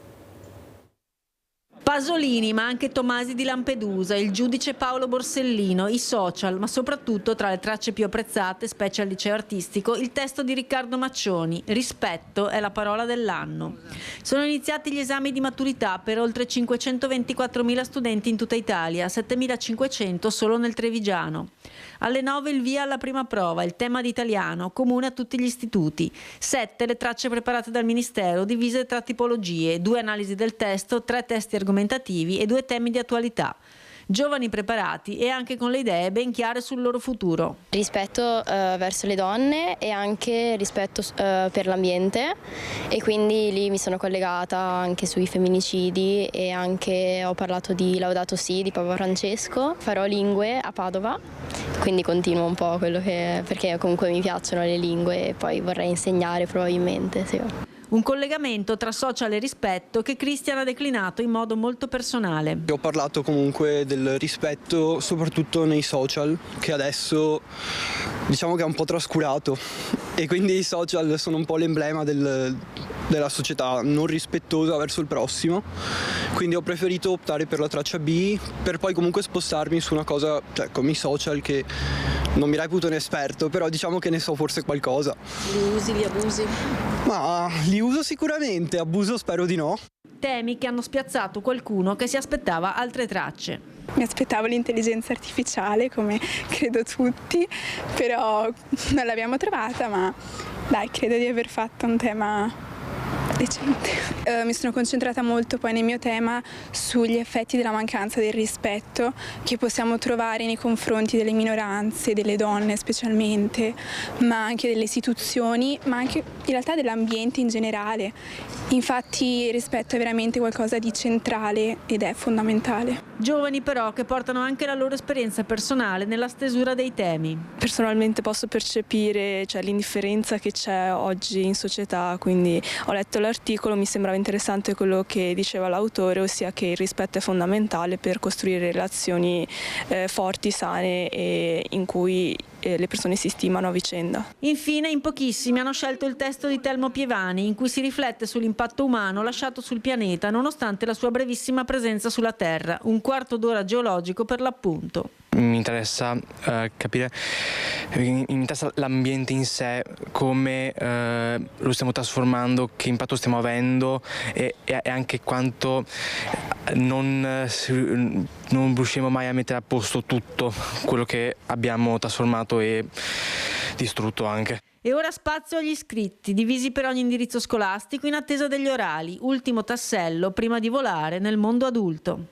Pasolini, ma anche Tomasi di Lampedusa, il giudice Paolo Borsellino, i social, ma soprattutto tra le tracce più apprezzate, specie al liceo artistico, il testo di Riccardo Maccioni, rispetto è la parola dell'anno. Sono iniziati gli esami di maturità per oltre 524.000 studenti in tutta Italia, 7.500 solo nel Trevigiano. Alle 9 il via alla prima prova, il tema di italiano, comune a tutti gli istituti. 7 le tracce preparate dal Ministero, divise tra tipologie, 2 analisi del testo, 3 testi argomentativi e 2 temi di attualità. Giovani preparati e anche con le idee ben chiare sul loro futuro. Rispetto verso le donne e anche rispetto per l'ambiente, e quindi lì mi sono collegata anche sui femminicidi e anche ho parlato di Laudato Si di Papa Francesco. Farò lingue a Padova, quindi continuo un po' perché comunque mi piacciono le lingue e poi vorrei insegnare probabilmente, sì. Un collegamento tra social e rispetto che Christian ha declinato in modo molto personale. Ho parlato comunque del rispetto soprattutto nei social, che adesso diciamo che è un po' trascurato, e quindi i social sono un po' l'emblema della società non rispettosa verso il prossimo, quindi ho preferito optare per la traccia B per poi comunque spostarmi su una cosa, cioè come i social, che non mi reputo un esperto, però diciamo che ne so forse qualcosa. Li usi, li abusi? Ma li uso sicuramente, abuso spero di no. Temi che hanno spiazzato qualcuno che si aspettava altre tracce. Mi aspettavo l'intelligenza artificiale, come credo tutti, però non l'abbiamo trovata, ma dai, credo di aver fatto un tema decente. Mi sono concentrata molto poi nel mio tema sugli effetti della mancanza del rispetto che possiamo trovare nei confronti delle minoranze, delle donne specialmente, ma anche delle istituzioni, ma anche in realtà dell'ambiente in generale. Infatti il rispetto è veramente qualcosa di centrale ed è fondamentale. Giovani però che portano anche la loro esperienza personale nella stesura dei temi. Personalmente posso percepire l'indifferenza che c'è oggi in società, quindi ho letto l'articolo, mi sembrava interessante quello che diceva l'autore, ossia che il rispetto è fondamentale per costruire relazioni forti, sane e in cui le persone si stimano a vicenda. Infine, in pochissimi hanno scelto il testo di Telmo Pievani, in cui si riflette sull'impatto umano lasciato sul pianeta nonostante la sua brevissima presenza sulla Terra, un quarto d'ora geologico per l'appunto. Mi interessa capire, mi interessa l'ambiente in sé, come lo stiamo trasformando, che impatto stiamo avendo e anche quanto non riusciremo mai a mettere a posto tutto quello che abbiamo trasformato e distrutto anche. E ora spazio agli iscritti, divisi per ogni indirizzo scolastico in attesa degli orali, ultimo tassello prima di volare nel mondo adulto.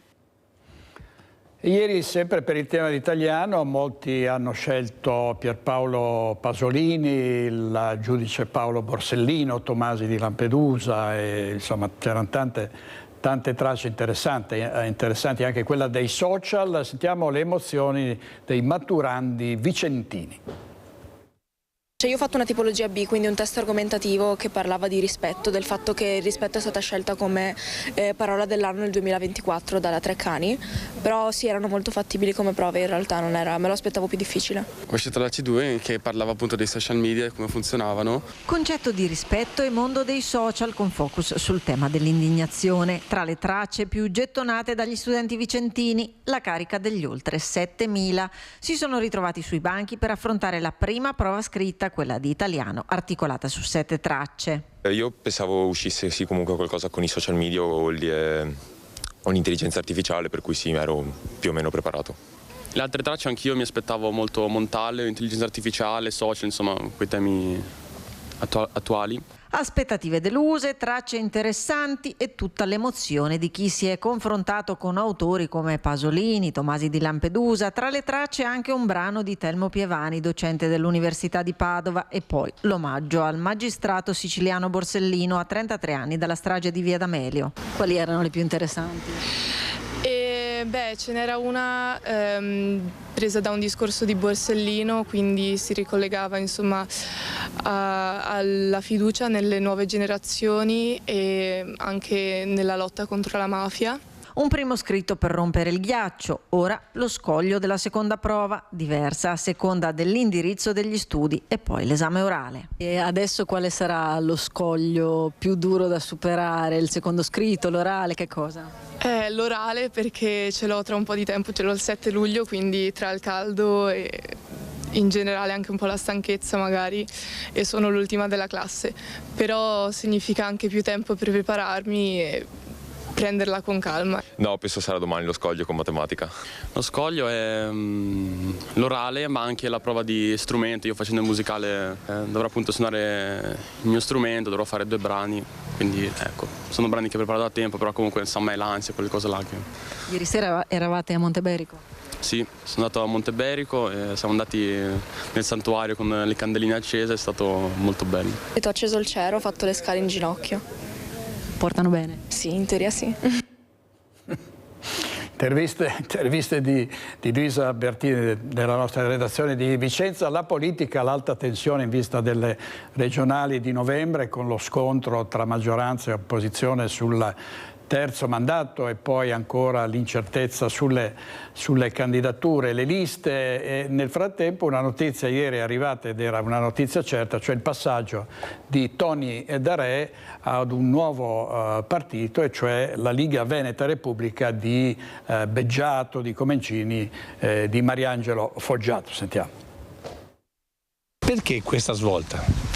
Ieri, sempre per il tema italiano, molti hanno scelto Pierpaolo Pasolini, il giudice Paolo Borsellino, Tomasi di Lampedusa, e insomma c'erano tante tracce interessanti, anche quella dei social. Sentiamo le emozioni dei maturandi vicentini. Io ho fatto una tipologia B, quindi un testo argomentativo che parlava di rispetto, del fatto che il rispetto è stata scelta come parola dell'anno nel 2024 dalla Treccani, però sì, erano molto fattibili come prove, in realtà non era, me lo aspettavo più difficile. Ho scelto la C2 che parlava appunto dei social media e come funzionavano. Concetto di rispetto e mondo dei social con focus sul tema dell'indignazione. Tra le tracce più gettonate dagli studenti vicentini, la carica degli oltre 7.000. Si sono ritrovati sui banchi per affrontare la prima prova scritta, quella di italiano, articolata su 7 tracce. Io pensavo uscisse sì comunque qualcosa con i social media o l'intelligenza artificiale, per cui sì, ero più o meno preparato. Le altre tracce anch'io mi aspettavo molto Montale, intelligenza artificiale, social, insomma quei temi attuali. Aspettative deluse, tracce interessanti e tutta l'emozione di chi si è confrontato con autori come Pasolini, Tomasi di Lampedusa. Tra le tracce anche un brano di Telmo Pievani, docente dell'Università di Padova, e poi l'omaggio al magistrato siciliano Borsellino a 33 anni dalla strage di Via D'Amelio. Quali erano le più interessanti? Ce n'era una presa da un discorso di Borsellino, quindi si ricollegava insomma alla fiducia nelle nuove generazioni e anche nella lotta contro la mafia. Un primo scritto per rompere il ghiaccio, ora lo scoglio della seconda prova, diversa a seconda dell'indirizzo degli studi, e poi l'esame orale. E adesso quale sarà lo scoglio più duro da superare? Il secondo scritto, l'orale, che cosa? L'orale, perché ce l'ho tra un po' di tempo, ce l'ho il 7 luglio, quindi tra il caldo e in generale anche un po' la stanchezza magari, e sono l'ultima della classe, però significa anche più tempo per prepararmi e prenderla con calma. No, penso sarà domani lo scoglio con matematica. Lo scoglio è l'orale, ma anche la prova di strumento. Io facendo il musicale dovrò appunto suonare il mio strumento, dovrò fare 2 brani, quindi ecco, sono brani che ho preparato da tempo, però comunque insomma è l'ansia, quelle cose là che... Ieri sera eravate a Monteberico? Sì, sono andato a Monteberico e siamo andati nel santuario con le candeline accese, è stato molto bello. Ho acceso il cero, ho fatto le scale in ginocchio. Portano bene? Sì, in teoria sì. Interviste di Luisa Bertini della nostra redazione di Vicenza. La politica, l'alta tensione in vista delle regionali di novembre, con lo scontro tra maggioranza e opposizione sul terzo mandato e poi ancora l'incertezza sulle candidature, le liste. E nel frattempo una notizia ieri è arrivata, ed era una notizia certa, cioè il passaggio di Tony Darè ad un nuovo partito, e cioè la Liga Veneta Repubblica di Beggiato, di Comencini, di Mariangelo Foggiato. Sentiamo. Perché questa svolta?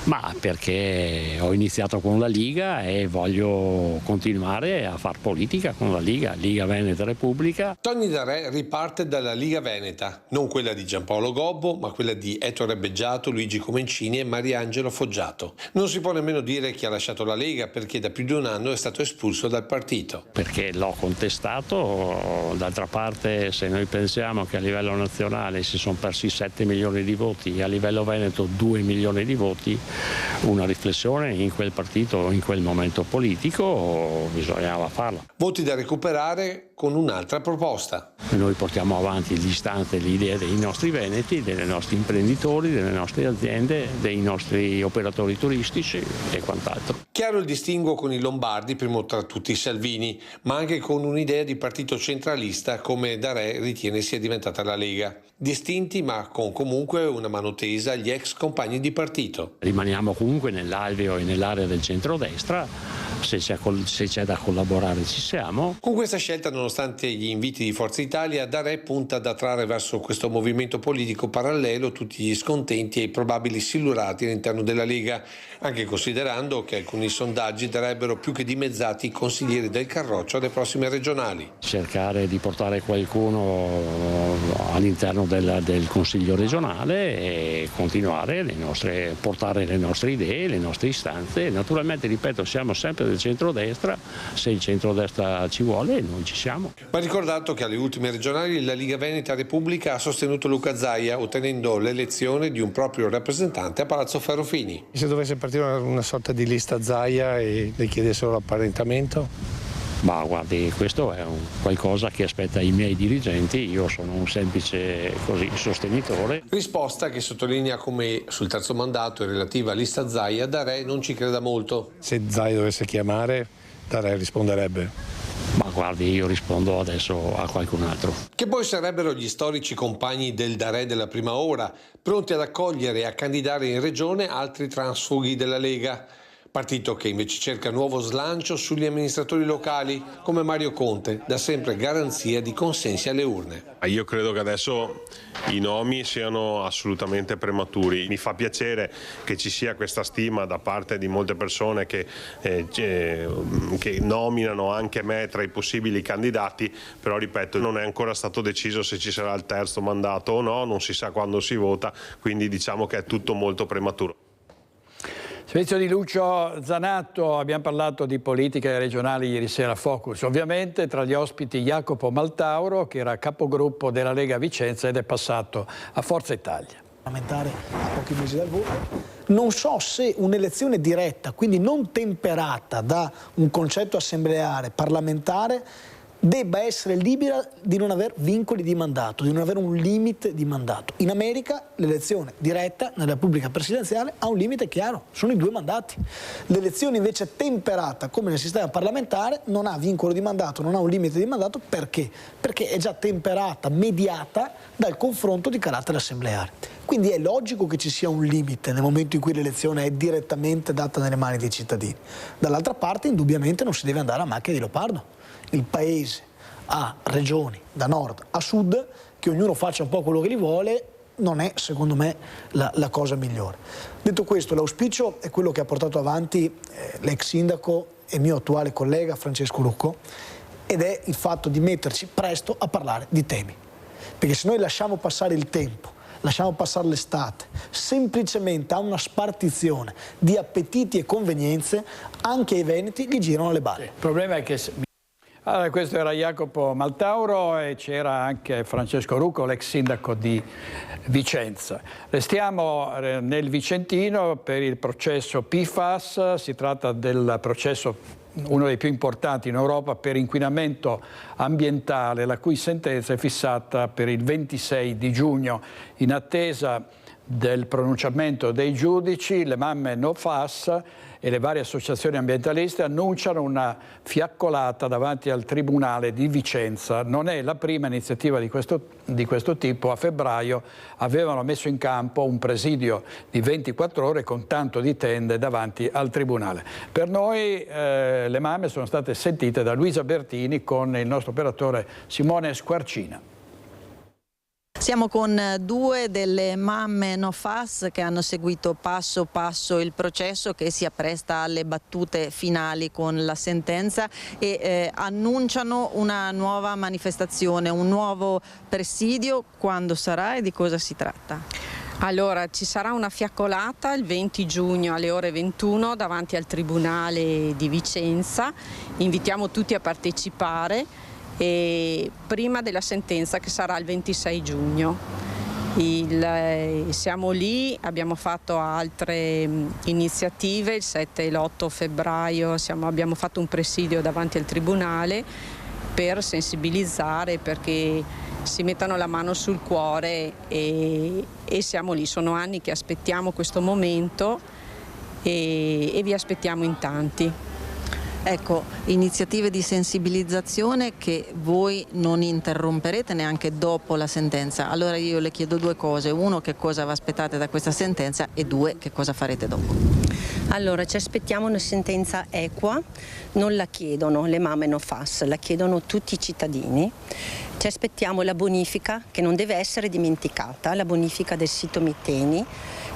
Ma perché ho iniziato con la Liga e voglio continuare a far politica con la Liga Veneta Repubblica. Tony Darè riparte dalla Liga Veneta, non quella di Giampaolo Gobbo, ma quella di Ettore Beggiato, Luigi Comencini e Mariangelo Foggiato. Non si può nemmeno dire che ha lasciato la Lega, perché da più di un anno è stato espulso dal partito. Perché l'ho contestato, d'altra parte se noi pensiamo che a livello nazionale si sono persi 7 milioni di voti e a livello veneto 2 milioni di voti, una riflessione in quel partito, in quel momento politico, bisognava farla. Voti da recuperare con un'altra proposta. Noi portiamo avanti le istanze, le idee dei nostri veneti, dei nostri imprenditori, delle nostre aziende, dei nostri operatori turistici e quant'altro. Chiaro il distinguo con i lombardi, primo tra tutti Salvini, ma anche con un'idea di partito centralista come Darè ritiene sia diventata la Lega. Distinti ma con comunque una mano tesa agli ex compagni di partito. Rimaniamo comunque nell'alveo e nell'area del centrodestra, se c'è da collaborare ci siamo. Con questa scelta, nonostante gli inviti di Forza Italia, Darè punta ad attrarre verso questo movimento politico parallelo tutti gli scontenti e i probabili silurati all'interno della Lega, anche considerando che alcuni sondaggi darebbero più che dimezzati i consiglieri del Carroccio alle prossime regionali. Cercare di portare qualcuno all'interno del Consiglio regionale e continuare portare le nostre idee, le nostre istanze. Naturalmente, ripeto, siamo sempre del centrodestra, se il centrodestra ci vuole noi ci siamo. Va ricordato che alle ultime regionali la Liga Veneta Repubblica ha sostenuto Luca Zaia, ottenendo l'elezione di un proprio rappresentante a Palazzo Ferrofini. Se dovesse partire una sorta di lista Zaia e le chiedessero l'apparentamento? Ma guardi, questo è qualcosa che aspetta i miei dirigenti, io sono un semplice sostenitore. Risposta che sottolinea come sul terzo mandato e relativa lista Zaia, Darè non ci creda molto. Se Zaia dovesse chiamare, Darè risponderebbe. Ma guardi, io rispondo adesso a qualcun altro. Che poi sarebbero gli storici compagni del Darè della prima ora, pronti ad accogliere e a candidare in regione altri transfughi della Lega. Partito che invece cerca nuovo slancio sugli amministratori locali come Mario Conte, da sempre garanzia di consensi alle urne. Io credo che adesso i nomi siano assolutamente prematuri. Mi fa piacere che ci sia questa stima da parte di molte persone che nominano anche me tra i possibili candidati, però ripeto, non è ancora stato deciso se ci sarà il terzo mandato o no, non si sa quando si vota, quindi diciamo che è tutto molto prematuro. Servizio di Lucio Zanato, abbiamo parlato di politiche regionali ieri sera a Focus. Ovviamente tra gli ospiti Jacopo Maltauro, che era capogruppo della Lega Vicenza ed è passato a Forza Italia. Parlamentare a pochi mesi dal voto. Non so se un'elezione diretta, quindi non temperata da un concetto assembleare parlamentare, debba essere libera di non aver vincoli di mandato, di non avere un limite di mandato. In America l'elezione diretta nella Repubblica presidenziale ha un limite chiaro, sono i 2 mandati. L'elezione invece temperata, come nel sistema parlamentare, non ha vincolo di mandato, non ha un limite di mandato. Perché? Perché è già temperata, mediata dal confronto di carattere assembleare. Quindi è logico che ci sia un limite nel momento in cui l'elezione è direttamente data nelle mani dei cittadini. Dall'altra parte, indubbiamente, non si deve andare a macchia di leopardo. Il paese ha regioni da nord a sud, che ognuno faccia un po' quello che gli vuole, non è secondo me la cosa migliore. Detto questo, l'auspicio è quello che ha portato avanti l'ex sindaco e mio attuale collega Francesco Lucco, ed è il fatto di metterci presto a parlare di temi. Perché se noi lasciamo passare il tempo, lasciamo passare l'estate, semplicemente a una spartizione di appetiti e convenienze, anche ai veneti gli girano le balle. Il problema è che... Allora, questo era Jacopo Maltauro e c'era anche Francesco Rucco, l'ex sindaco di Vicenza. Restiamo nel Vicentino per il processo PFAS. Si tratta del processo, uno dei più importanti in Europa, per inquinamento ambientale, la cui sentenza è fissata per il 26 di giugno. In attesa del pronunciamento dei giudici, le mamme No FAS e le varie associazioni ambientaliste annunciano una fiaccolata davanti al Tribunale di Vicenza. Non è la prima iniziativa di questo tipo. A febbraio avevano messo in campo un presidio di 24 ore con tanto di tende davanti al Tribunale. Per noi le mamme sono state sentite da Luisa Bertini con il nostro operatore Simone Squarcina. Siamo con 2 delle mamme No FAS che hanno seguito passo passo il processo, che si appresta alle battute finali con la sentenza, e annunciano una nuova manifestazione, un nuovo presidio. Quando sarà e di cosa si tratta? Allora, ci sarà una fiaccolata il 20 giugno alle ore 21 davanti al Tribunale di Vicenza. Invitiamo tutti a partecipare. E prima della sentenza, che sarà il 26 giugno. Siamo lì, abbiamo fatto altre iniziative, il 7 e l'8 febbraio abbiamo fatto un presidio davanti al Tribunale per sensibilizzare, perché si mettano la mano sul cuore, e siamo lì. Sono anni che aspettiamo questo momento e vi aspettiamo in tanti. Ecco, iniziative di sensibilizzazione che voi non interromperete neanche dopo la sentenza. Allora io le chiedo 2 cose. 1, che cosa vi aspettate da questa sentenza, e 2, che cosa farete dopo? Allora, ci aspettiamo una sentenza equa, non la chiedono le mamme No FAS, la chiedono tutti i cittadini. Ci aspettiamo la bonifica, che non deve essere dimenticata, la bonifica del sito Mitteni.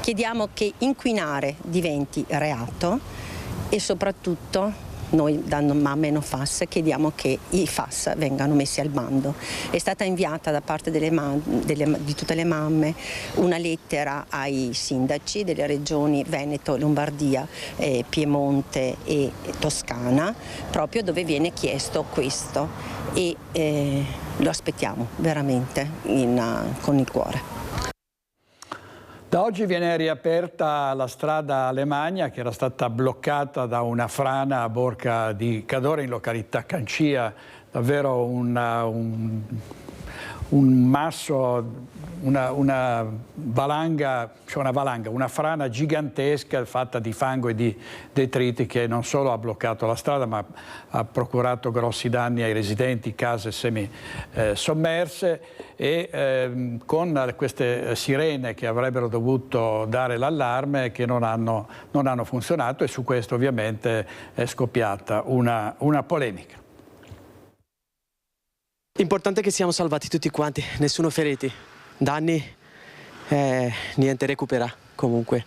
Chiediamo che inquinare diventi reato, e soprattutto noi, da mamme No FAS, chiediamo che i FAS vengano messi al bando. È stata inviata da parte di tutte le mamme una lettera ai sindaci delle regioni Veneto, Lombardia, Piemonte e Toscana, proprio dove viene chiesto questo, e lo aspettiamo veramente con il cuore. Da oggi viene riaperta la strada Alemagna, che era stata bloccata da una frana a Borca di Cadore, in località Cancia. Davvero un masso, una frana gigantesca fatta di fango e di detriti, che non solo ha bloccato la strada, ma ha procurato grossi danni ai residenti, case semi sommerse, e con queste sirene che avrebbero dovuto dare l'allarme, che non hanno funzionato, e su questo ovviamente è scoppiata una polemica. Importante che siamo salvati tutti quanti, nessuno feriti, danni, niente, recupera comunque,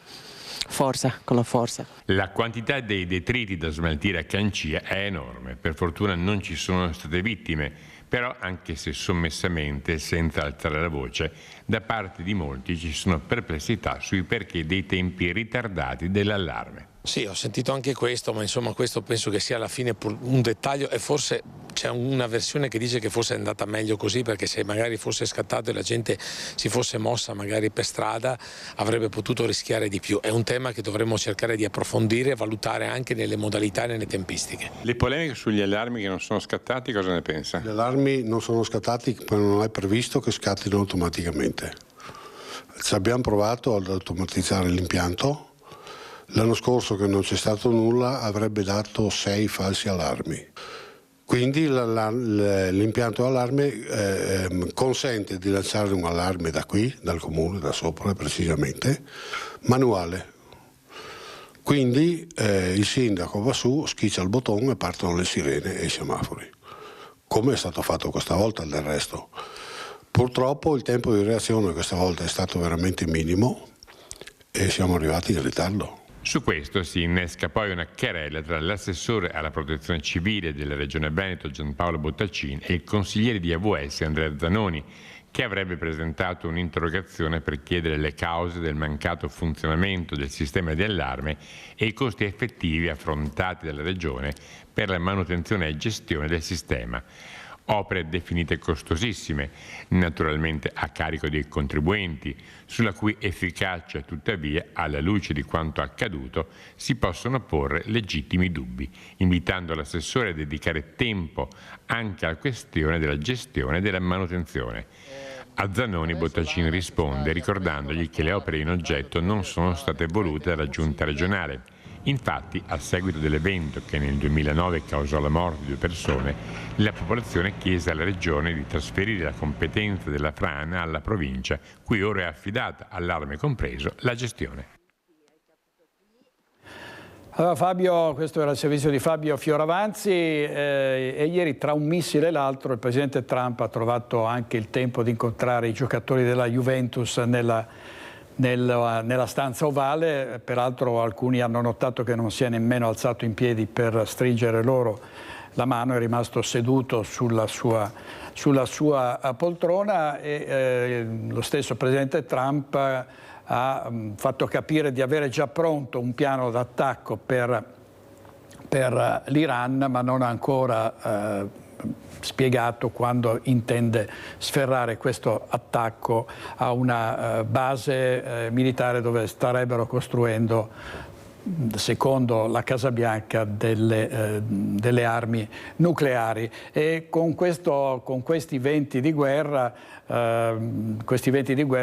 forza, con la forza. La quantità dei detriti da smaltire a Cancia è enorme, per fortuna non ci sono state vittime, però anche se sommessamente, senza alzare la voce, da parte di molti ci sono perplessità sui perché dei tempi ritardati dell'allarme. Sì, ho sentito anche questo, ma insomma questo penso che sia alla fine un dettaglio e forse c'è una versione che dice che forse è andata meglio così, perché se magari fosse scattato e la gente si fosse mossa magari per strada avrebbe potuto rischiare di più. È un tema che dovremmo cercare di approfondire e valutare anche nelle modalità e nelle tempistiche. Le polemiche sugli allarmi che non sono scattati, cosa ne pensa? Gli allarmi non sono scattati perché non è previsto che scattino automaticamente. Ci abbiamo provato ad automatizzare l'impianto. L'anno scorso, che non c'è stato nulla, avrebbe dato 6 falsi allarmi. Quindi l'impianto allarme consente di lanciare un allarme da qui, dal comune, da sopra precisamente, manuale. Quindi il sindaco va su, schiccia il bottone e partono le sirene e i semafori, come è stato fatto questa volta del resto. Purtroppo il tempo di reazione questa volta è stato veramente minimo e siamo arrivati in ritardo. Su questo si innesca poi una querela tra l'assessore alla protezione civile della Regione Veneto Gianpaolo Bottacin e il consigliere di AVS Andrea Zanoni, che avrebbe presentato un'interrogazione per chiedere le cause del mancato funzionamento del sistema di allarme e i costi effettivi affrontati dalla Regione per la manutenzione e gestione del sistema. Opere definite costosissime, naturalmente a carico dei contribuenti, sulla cui efficacia tuttavia, alla luce di quanto accaduto, si possono porre legittimi dubbi, invitando l'assessore a dedicare tempo anche alla questione della gestione e della manutenzione. A Zanoni Bottacin risponde ricordandogli che le opere in oggetto non sono state volute dalla Giunta regionale. Infatti, a seguito dell'evento che nel 2009 causò la morte di 2 persone, la popolazione chiese alla Regione di trasferire la competenza della frana alla provincia, cui ora è affidata, allarme compreso, la gestione. Allora Fabio, questo era il servizio di Fabio Fioravanzi e ieri tra un missile e l'altro il presidente Trump ha trovato anche il tempo di incontrare i giocatori della Juventus nella stanza ovale. Peraltro alcuni hanno notato che non si è nemmeno alzato in piedi per stringere loro la mano, è rimasto seduto sulla sua poltrona e lo stesso presidente Trump ha fatto capire di avere già pronto un piano d'attacco per l'Iran, ma non ha ancora spiegato quando intende sferrare questo attacco a una base militare dove starebbero costruendo, secondo la Casa Bianca, delle armi nucleari. E con questi venti di guerra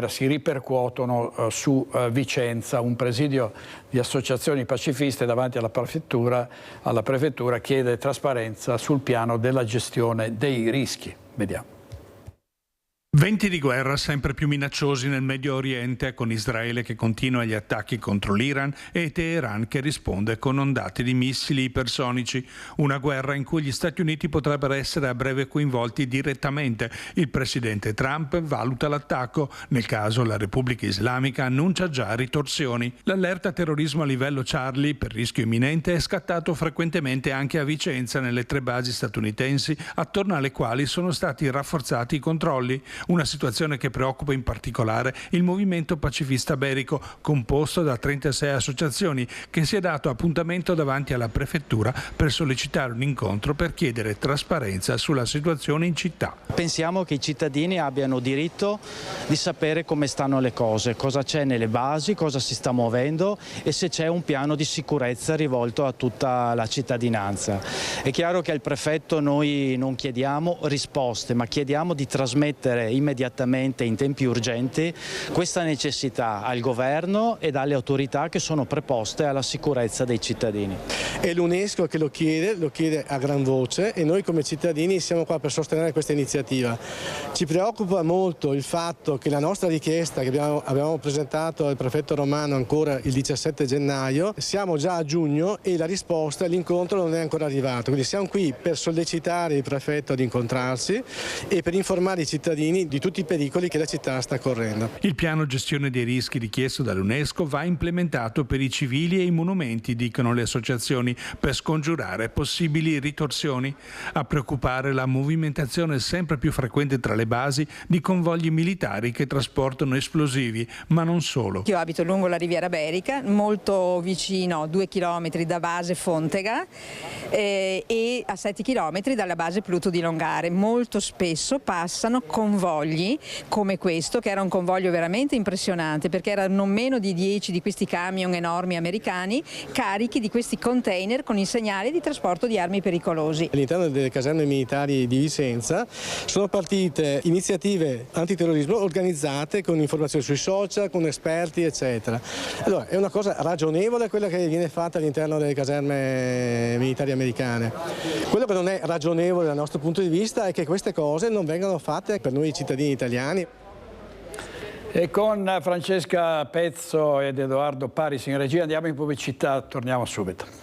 si ripercuotono su Vicenza. Un presidio di associazioni pacifiste davanti alla prefettura chiede trasparenza sul piano della gestione dei rischi. Vediamo. Venti di guerra sempre più minacciosi nel Medio Oriente, con Israele che continua gli attacchi contro l'Iran e Teheran che risponde con ondate di missili ipersonici. Una guerra in cui gli Stati Uniti potrebbero essere a breve coinvolti direttamente. Il presidente Trump valuta l'attacco. Nel caso la Repubblica Islamica annuncia già ritorsioni. L'allerta terrorismo a livello Charlie per rischio imminente è scattato frequentemente anche a Vicenza, nelle 3 basi statunitensi, attorno alle quali sono stati rafforzati i controlli. Una situazione che preoccupa in particolare il movimento pacifista berico, composto da 36 associazioni, che si è dato appuntamento davanti alla prefettura per sollecitare un incontro per chiedere trasparenza sulla situazione in città. Pensiamo che i cittadini abbiano diritto di sapere come stanno le cose, cosa c'è nelle basi, cosa si sta muovendo e se c'è un piano di sicurezza rivolto a tutta la cittadinanza. È chiaro che al prefetto noi non chiediamo risposte, ma chiediamo di trasmettere immediatamente, in tempi urgenti, questa necessità al governo e alle autorità che sono preposte alla sicurezza dei cittadini. È l'UNESCO che lo chiede a gran voce e noi come cittadini siamo qua per sostenere questa iniziativa. Ci preoccupa molto il fatto che la nostra richiesta che abbiamo presentato al prefetto Romano ancora il 17 gennaio, siamo già a giugno e la risposta, l'incontro non è ancora arrivato. Quindi siamo qui per sollecitare il prefetto ad incontrarsi e per informare i cittadini cittadini di tutti i pericoli che la città sta correndo. Il piano gestione dei rischi richiesto dall'UNESCO va implementato per i civili e i monumenti, dicono le associazioni, per scongiurare possibili ritorsioni. A preoccupare la movimentazione sempre più frequente tra le basi di convogli militari che trasportano esplosivi, ma non solo. Io abito lungo la Riviera Berica, molto vicino, 2 chilometri da base Fontega e a 7 chilometri dalla base Pluto di Longare. Molto spesso passano convogli come questo, che era un convoglio veramente impressionante, perché erano non meno di 10 di questi camion enormi americani carichi di questi container con il segnale di trasporto di armi pericolosi. All'interno delle caserme militari di Vicenza sono partite iniziative antiterrorismo organizzate con informazioni sui social, con esperti eccetera. Allora è una cosa ragionevole quella che viene fatta all'interno delle caserme militari americane. Quello che non è ragionevole dal nostro punto di vista è che queste cose non vengano fatte per noi cittadini italiani. E con Francesca Pezzo ed Edoardo Paris in regia andiamo in pubblicità, torniamo subito.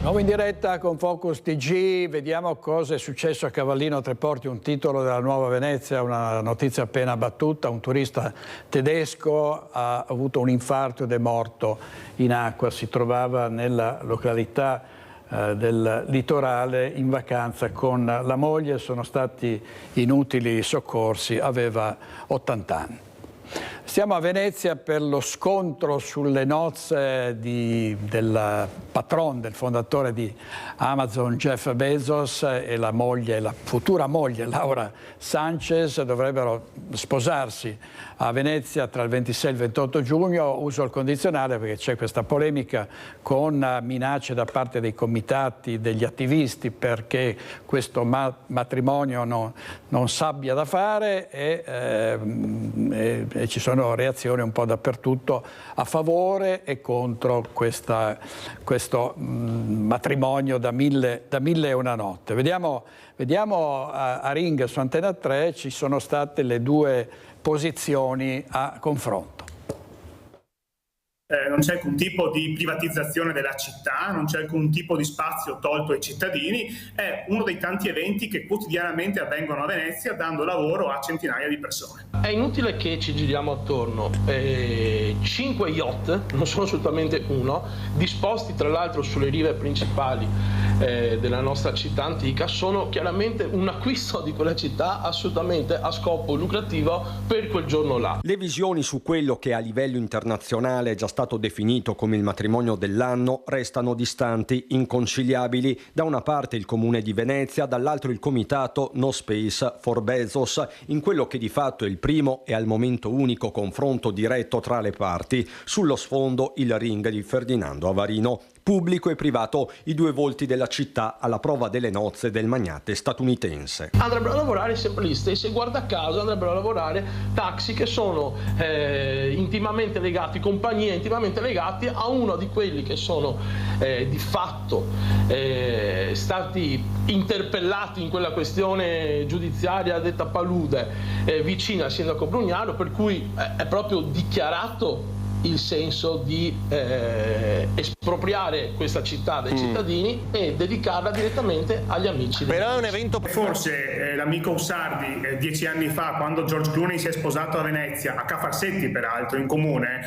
Nuovo in diretta con Focus TG, vediamo cosa è successo a Cavallino Treporti, un titolo della Nuova Venezia, una notizia appena battuta. Un turista tedesco ha avuto un infarto ed è morto in acqua, si trovava nella località del litorale in vacanza con la moglie, sono stati inutili soccorsi, aveva 80 anni. Stiamo a Venezia per lo scontro sulle nozze del patron, del fondatore di Amazon, Jeff Bezos, e la moglie, la futura moglie, Laura Sanchez, dovrebbero sposarsi a Venezia tra il 26 e il 28 giugno. Uso il condizionale perché c'è questa polemica con minacce da parte dei comitati, degli attivisti, perché questo matrimonio non sabbia da fare e ci sono reazioni un po' dappertutto a favore e contro questo matrimonio da mille e una notte. Vediamo a Ring su Antena 3 ci sono state le due posizioni a confronto. Non c'è alcun tipo di privatizzazione della città, non c'è alcun tipo di spazio tolto ai cittadini, è uno dei tanti eventi che quotidianamente avvengono a Venezia dando lavoro a centinaia di persone. È inutile che ci giriamo attorno, 5 yacht, non sono assolutamente uno, disposti tra l'altro sulle rive principali della nostra città antica, sono chiaramente un acquisto di quella città assolutamente a scopo lucrativo per quel giorno là. Le visioni su quello che a livello internazionale è già stato definito come il matrimonio dell'anno restano distanti, inconciliabili. Da una parte il Comune di Venezia, dall'altro il comitato No Space for Bezos, in quello che di fatto è il primo e al momento unico confronto diretto tra le parti. Sullo sfondo il ring di Ferdinando Avarino. Pubblico e privato, i due volti della città alla prova delle nozze del magnate statunitense. Andrebbero a lavorare sempre gli stessi e guarda caso andrebbero a lavorare taxi che sono intimamente legati, compagnie intimamente legati a uno di quelli che sono di fatto stati interpellati in quella questione giudiziaria detta palude vicina al sindaco Brugnaro, per cui è proprio dichiarato il senso di espropriare questa città dai cittadini e dedicarla direttamente agli amici. Però è un evento. Forse l'amico Usardi 10 anni fa, quando George Clooney si è sposato a Venezia, a Cafarsetti peraltro in comune,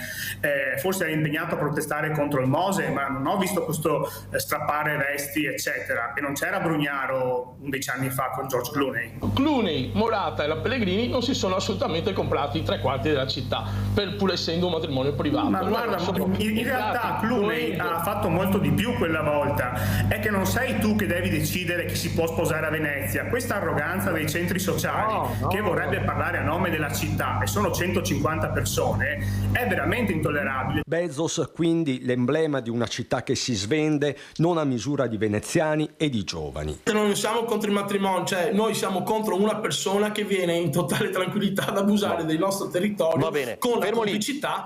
forse era impegnato a protestare contro il Mose, ma non ho visto questo strappare vesti eccetera, e non c'era Brugnaro 11 anni fa con George Clooney. Clooney, Morata e la Pellegrini non si sono assolutamente comprati 3/4 della città, pur essendo un matrimonio privato. Ma guarda, in realtà Clooney ha fatto molto di più quella volta. È che non sei tu che devi decidere chi si può sposare a Venezia. Questa arroganza dei centri sociali che vorrebbe parlare a nome della città, e sono 150 persone, è veramente intollerabile. Bezos quindi l'emblema di una città che si svende non a misura di veneziani e di giovani. Non siamo contro il matrimonio, cioè noi siamo contro una persona che viene in totale tranquillità ad abusare del nostro territorio con la complicità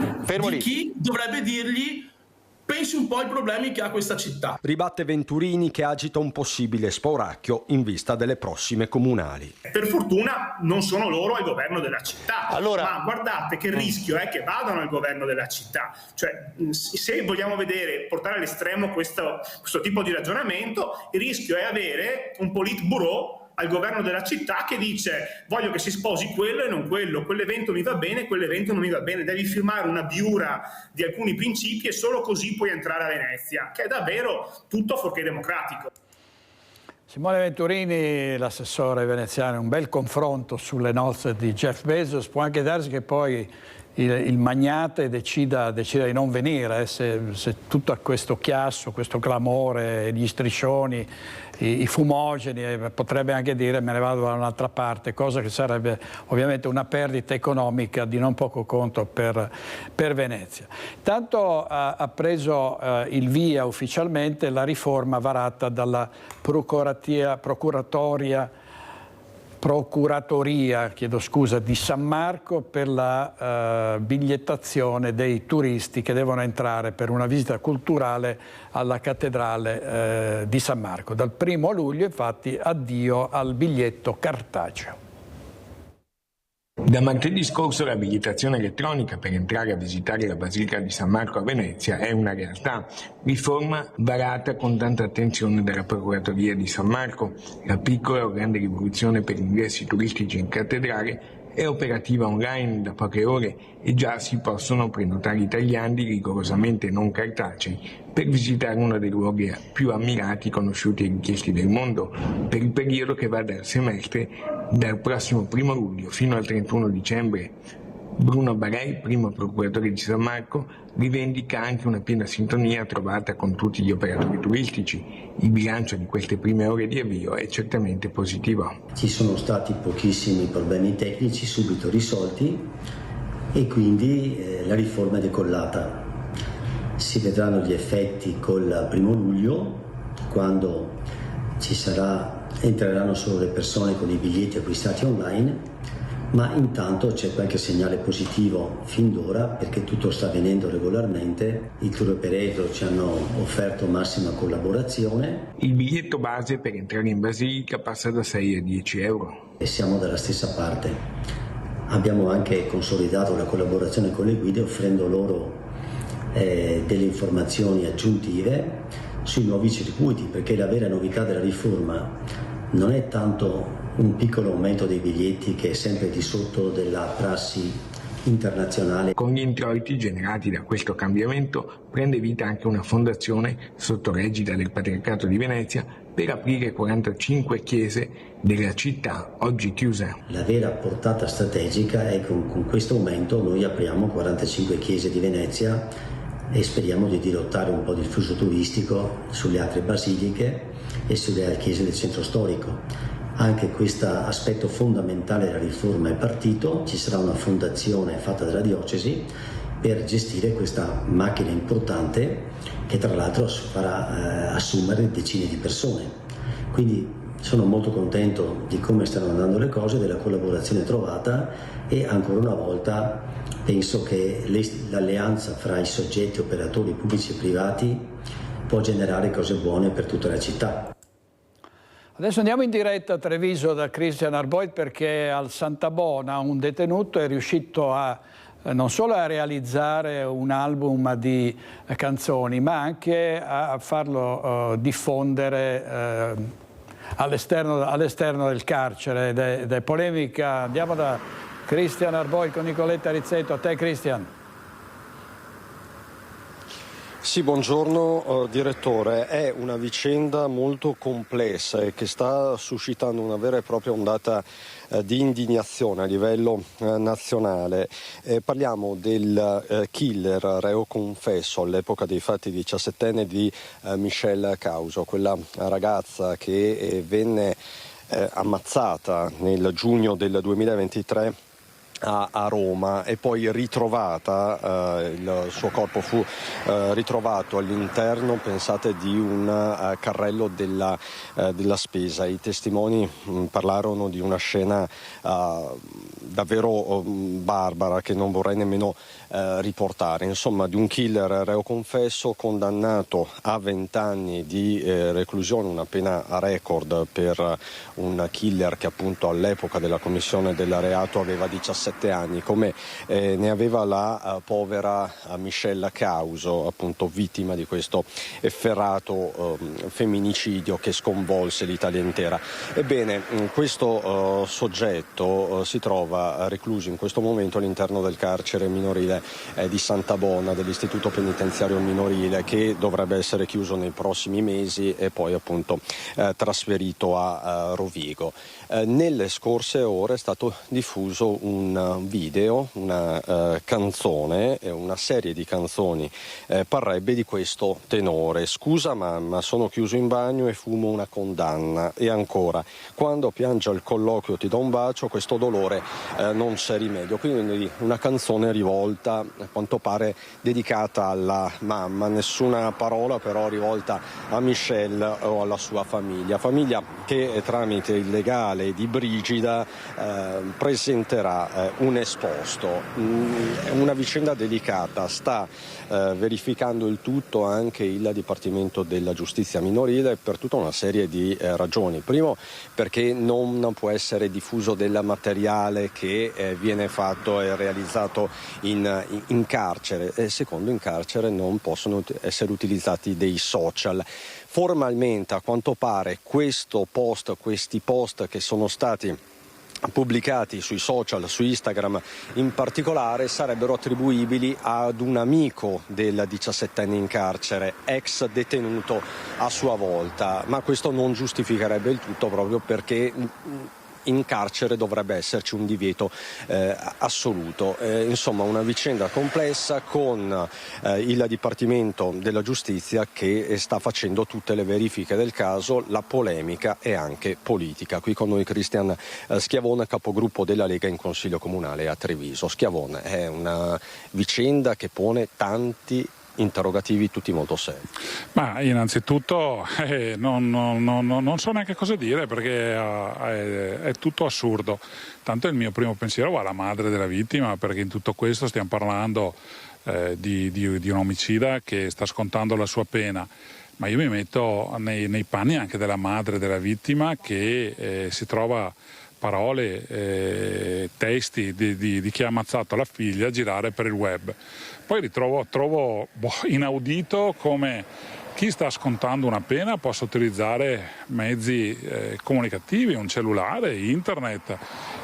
di chi dovrebbe dirgli pensi un po' ai problemi che ha questa città. Ribatte Venturini, che agita un possibile spauracchio in vista delle prossime comunali. Per fortuna non sono loro al governo della città, ma guardate che il rischio è che vadano al governo della città. Cioè, se vogliamo portare all'estremo questo tipo di ragionamento, il rischio è avere un politburo al governo della città che dice: voglio che si sposi quello e non quello, quell'evento mi va bene, quell'evento non mi va bene, devi firmare una biura di alcuni principi e solo così puoi entrare a Venezia, che è davvero tutto fuorché democratico. Simone Venturini, l'assessore veneziano, un bel confronto sulle nozze di Jeff Bezos. Può anche darsi che poi il magnate decida di non venire, se tutto questo chiasso, questo clamore, gli striscioni, i fumogeni, potrebbe anche dire me ne vado da un'altra parte, cosa che sarebbe ovviamente una perdita economica di non poco conto per Venezia. Intanto ha preso il via ufficialmente la riforma varata dalla Procuratoria di San Marco per la bigliettazione dei turisti che devono entrare per una visita culturale alla cattedrale di San Marco. Dal 1° luglio infatti addio al biglietto cartaceo. Da martedì scorso la bigliettazione elettronica per entrare a visitare la Basilica di San Marco a Venezia è una realtà, riforma varata con tanta attenzione dalla Procuratoria di San Marco. La piccola o grande rivoluzione per gli ingressi turistici in cattedrale è operativa online da poche ore e già si possono prenotare i tagliandi rigorosamente non cartacei per visitare uno dei luoghi più ammirati, conosciuti e richiesti del mondo per il periodo che va dal semestre dal prossimo 1° luglio fino al 31 dicembre. Bruno Barei, primo procuratore di San Marco, rivendica anche una piena sintonia trovata con tutti gli operatori turistici. Il bilancio di queste prime ore di avvio è certamente positivo. Ci sono stati pochissimi problemi tecnici subito risolti e quindi la riforma è decollata. Si vedranno gli effetti col 1° luglio, quando entreranno solo le persone con i biglietti acquistati online, ma intanto c'è qualche segnale positivo fin d'ora perché tutto sta avvenendo regolarmente. I tour operator ci hanno offerto massima collaborazione. Il biglietto base per entrare in Basilica passa da 6 a 10 euro. E siamo dalla stessa parte. Abbiamo anche consolidato la collaborazione con le guide offrendo loro delle informazioni aggiuntive sui nuovi circuiti, perché la vera novità della riforma non è tanto un piccolo aumento dei biglietti che è sempre di sotto della prassi internazionale. Con gli introiti generati da questo cambiamento prende vita anche una fondazione sotto l'egida del Patriarcato di Venezia per aprire 45 chiese della città oggi chiuse. La vera portata strategica è che con questo aumento noi apriamo 45 chiese di Venezia e speriamo di dirottare un po' di flusso turistico sulle altre basiliche e sulle chiese del centro storico. Anche questo aspetto fondamentale della riforma è partito, ci sarà una fondazione fatta dalla diocesi per gestire questa macchina importante che tra l'altro farà assumere decine di persone. Quindi sono molto contento di come stanno andando le cose, della collaborazione trovata e ancora una volta penso che l'alleanza fra i soggetti operatori pubblici e privati può generare cose buone per tutta la città. Adesso andiamo in diretta a Treviso da Christian Arboit perché al Santa Bona un detenuto è riuscito non solo a realizzare un album di canzoni ma anche a farlo diffondere all'esterno del carcere ed è polemica. Andiamo da Christian Arboit con Nicoletta Rizzetto. A te Christian. Sì, buongiorno direttore. È una vicenda molto complessa e che sta suscitando una vera e propria ondata di indignazione a livello nazionale. Parliamo del killer reo confesso all'epoca dei fatti 17enne di Michelle Causo, quella ragazza che venne ammazzata nel giugno del 2023 a Roma e poi ritrovata, il suo corpo fu ritrovato all'interno, pensate, di un carrello della spesa. I testimoni parlarono di una scena davvero barbara, che non vorrei nemmeno riportare, insomma, di un killer reo confesso condannato a 20 anni di reclusione, una pena a record per un killer che appunto all'epoca della commissione del reato aveva 17 anni, come ne aveva la povera Michelle Causo, appunto vittima di questo efferato femminicidio che sconvolse l'Italia intera. Ebbene, questo soggetto si trova recluso in questo momento all'interno del carcere minorile di Santa Bona, dell'istituto penitenziario minorile, che dovrebbe essere chiuso nei prossimi mesi e poi appunto trasferito a Rovigo. Nelle scorse ore è stato diffuso un video, una canzone, una serie di canzoni parrebbe di questo tenore: scusa mamma, sono chiuso in bagno e fumo una condanna, e ancora, quando piange al colloquio ti do un bacio, questo dolore non c'è rimedio. Quindi una canzone rivolta, a quanto pare dedicata alla mamma, nessuna parola però rivolta a Michelle o alla sua famiglia che tramite il legale di Brigida presenterà un esposto. Una vicenda delicata, sta verificando il tutto anche il Dipartimento della Giustizia minorile per tutta una serie di ragioni. Primo, perché non può essere diffuso del materiale che viene fatto e realizzato in carcere, e secondo, in carcere non possono essere utilizzati dei social. Formalmente, a quanto pare, questi post che sono stati pubblicati sui social, su Instagram in particolare, sarebbero attribuibili ad un amico del 17enne in carcere, ex detenuto a sua volta, ma questo non giustificherebbe il tutto, proprio perché in carcere dovrebbe esserci un divieto assoluto. Insomma, una vicenda complessa con il Dipartimento della Giustizia che sta facendo tutte le verifiche del caso. La polemica è anche politica. Qui con noi Cristian Schiavone, capogruppo della Lega in Consiglio Comunale a Treviso. Schiavone, è una vicenda che pone tanti interrogativi, tutti molto seri. Ma innanzitutto non so neanche cosa dire, perché è tutto assurdo. Tanto il mio primo pensiero va alla madre della vittima, perché in tutto questo stiamo parlando di un omicida che sta scontando la sua pena. Ma io mi metto nei panni anche della madre della vittima, che si trova parole, testi di chi ha ammazzato la figlia a girare per il web. Poi trovo inaudito come chi sta scontando una pena possa utilizzare mezzi comunicativi, un cellulare, internet.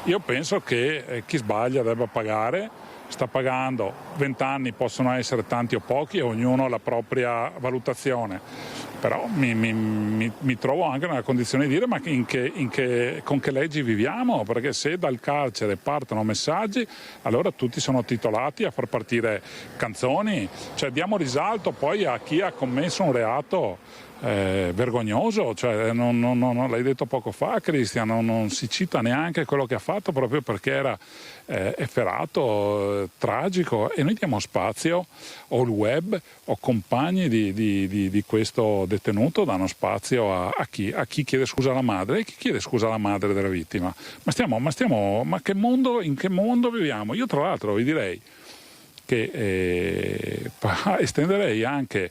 Io penso che chi sbaglia debba pagare, sta pagando, 20 anni possono essere tanti o pochi, ognuno ha la propria valutazione. Però mi trovo anche nella condizione di dire ma con che leggi viviamo, perché se dal carcere partono messaggi, allora tutti sono titolati a far partire canzoni, cioè diamo risalto poi a chi ha commesso un reato vergognoso, cioè non l'hai detto poco fa Cristian, non si cita neanche quello che ha fatto, proprio perché era efferato, tragico, e noi diamo spazio, o il web o compagni di questo detenuto danno spazio a chi chiede scusa alla madre, e chi chiede scusa alla madre della vittima. Ma in che mondo viviamo? Io tra l'altro vi direi che estenderei anche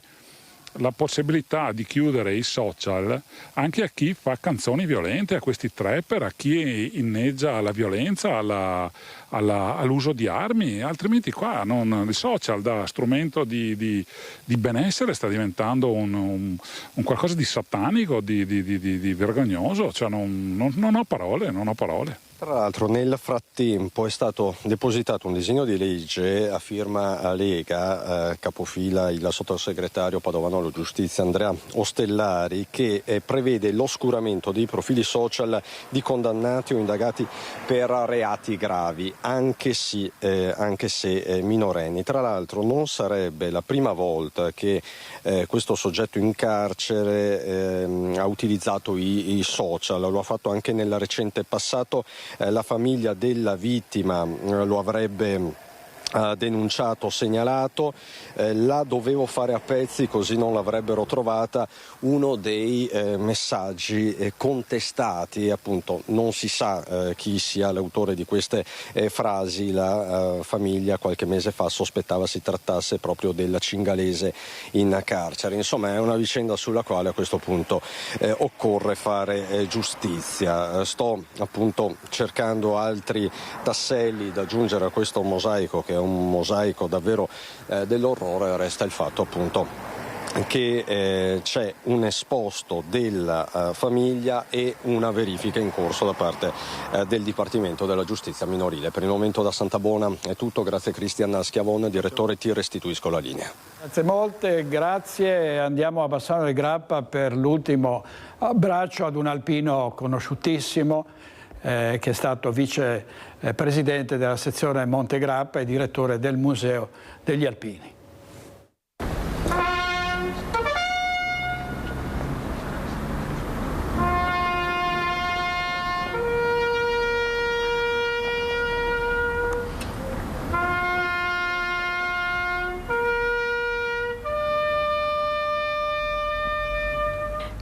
la possibilità di chiudere i social anche a chi fa canzoni violente, a questi trapper, a chi inneggia alla violenza, all'uso di armi, altrimenti qua il social da strumento di benessere sta diventando un qualcosa di satanico, di vergognoso, cioè non ho parole. Tra l'altro nel frattempo è stato depositato un disegno di legge a firma Lega, capofila il sottosegretario padovano alla giustizia Andrea Ostellari, che prevede l'oscuramento dei profili social di condannati o indagati per reati gravi, anche se minorenni. Tra l'altro non sarebbe la prima volta che questo soggetto in carcere ha utilizzato i social, lo ha fatto anche nel recente passato. La famiglia della vittima lo avrebbe denunciato, segnalato, la dovevo fare a pezzi così non l'avrebbero trovata, uno dei messaggi contestati, appunto non si sa chi sia l'autore di queste frasi. La famiglia qualche mese fa sospettava si trattasse proprio della cingalese in carcere. Insomma, è una vicenda sulla quale a questo punto occorre fare giustizia. Sto appunto cercando altri tasselli da aggiungere a questo mosaico, che è un mosaico davvero dell'orrore. Resta il fatto appunto che c'è un esposto della famiglia e una verifica in corso da parte del Dipartimento della Giustizia Minorile. Per il momento da Santabona è tutto, grazie Cristian Schiavone, direttore, ti restituisco la linea. Grazie molte, grazie. Andiamo a Bassano del Grappa per l'ultimo abbraccio ad un alpino conosciutissimo, che è stato vicepresidente della sezione Monte Grappa e direttore del Museo degli Alpini.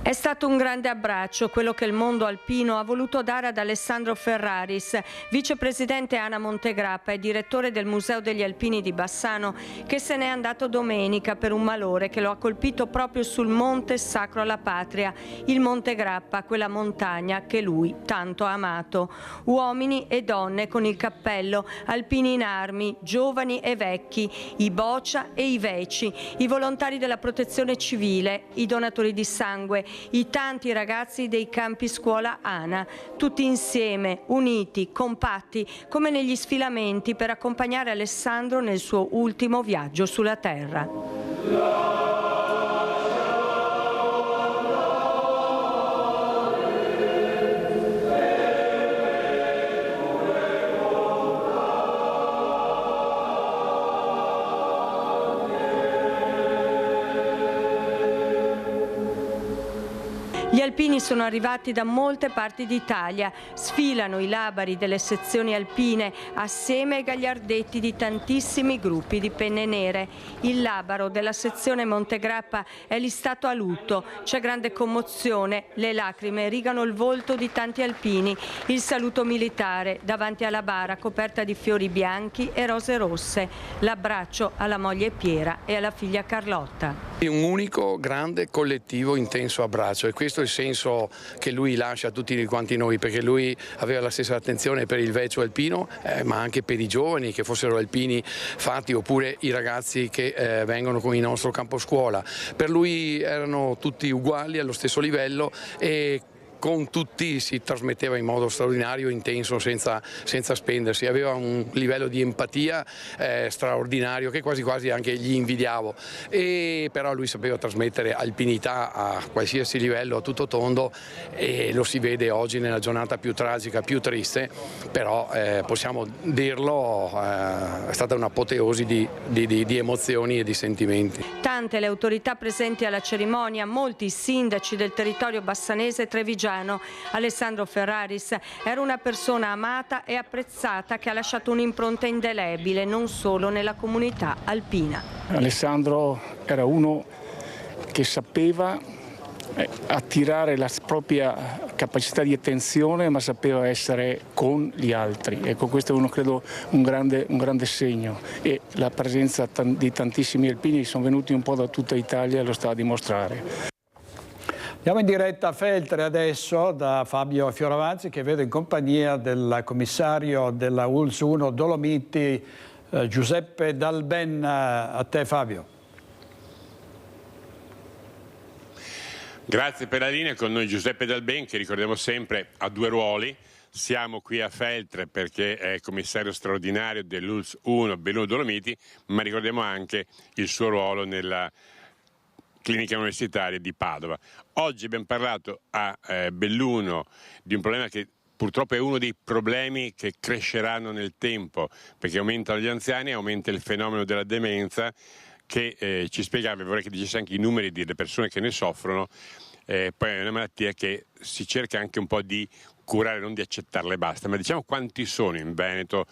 È stato un grande abbraccio quello che il mondo alpino ha voluto dare ad Alessandro Ferraris, vicepresidente ANA Monte Grappa e direttore del Museo degli Alpini di Bassano, che se n'è andato domenica per un malore che lo ha colpito proprio sul monte sacro alla patria, il Monte Grappa, quella montagna che lui tanto ha amato. Uomini e donne con il cappello, alpini in armi, giovani e vecchi, i Bocia e i Veci, i volontari della protezione civile, i donatori di sangue, i tanti ragazzi dei campi scuola ANA, tutti insieme, uniti, compatti, come negli sfilamenti per accompagnare Alessandro nel suo ultimo viaggio sulla terra. Gli alpini sono arrivati da molte parti d'Italia, sfilano i labari delle sezioni alpine assieme ai gagliardetti di tantissimi gruppi di penne nere. Il labaro della sezione Monte Grappa è listato a lutto, c'è grande commozione, le lacrime rigano il volto di tanti alpini, il saluto militare davanti alla bara coperta di fiori bianchi e rose rosse, l'abbraccio alla moglie Piera e alla figlia Carlotta. Un unico, grande, collettivo, intenso abbraccio, e questo è il senso che lui lascia a tutti quanti noi, perché lui aveva la stessa attenzione per il vecchio alpino, ma anche per i giovani, che fossero alpini fatti oppure i ragazzi che vengono con il nostro campo scuola. Per lui erano tutti uguali, allo stesso livello, e con tutti si trasmetteva in modo straordinario, intenso, senza spendersi. Aveva un livello di empatia straordinario che quasi quasi anche gli invidiavo, e però lui sapeva trasmettere alpinità a qualsiasi livello, a tutto tondo, e lo si vede oggi nella giornata più tragica, più triste, però possiamo dirlo, è stata un'apoteosi di emozioni e di sentimenti. Tante le autorità presenti alla cerimonia, molti sindaci del territorio bassanese e trevigiano. Alessandro Ferraris era una persona amata e apprezzata che ha lasciato un'impronta indelebile non solo nella comunità alpina. Alessandro era uno che sapeva attirare la propria capacità di attenzione, ma sapeva essere con gli altri. Ecco, questo è credo un grande segno, e la presenza di tantissimi alpini sono venuti un po' da tutta Italia, lo sta a dimostrare. Andiamo in diretta a Feltre adesso da Fabio Fioravanti, che vedo in compagnia del commissario della ULSS 1 Dolomiti, Giuseppe Dalben. A te Fabio. Grazie per la linea, con noi Giuseppe Dalben, che ricordiamo sempre ha due ruoli. Siamo qui a Feltre perché è commissario straordinario dell'ULSS 1 Belluno Dolomiti, ma ricordiamo anche il suo ruolo nella clinica universitaria di Padova. Oggi abbiamo parlato a Belluno di un problema che purtroppo è uno dei problemi che cresceranno nel tempo, perché aumentano gli anziani e aumenta il fenomeno della demenza, che ci spiegava, vorrei che dicesse anche i numeri delle persone che ne soffrono. Poi è una malattia che si cerca anche un po' di curare, non di accettarla e basta, ma diciamo quanti sono in Veneto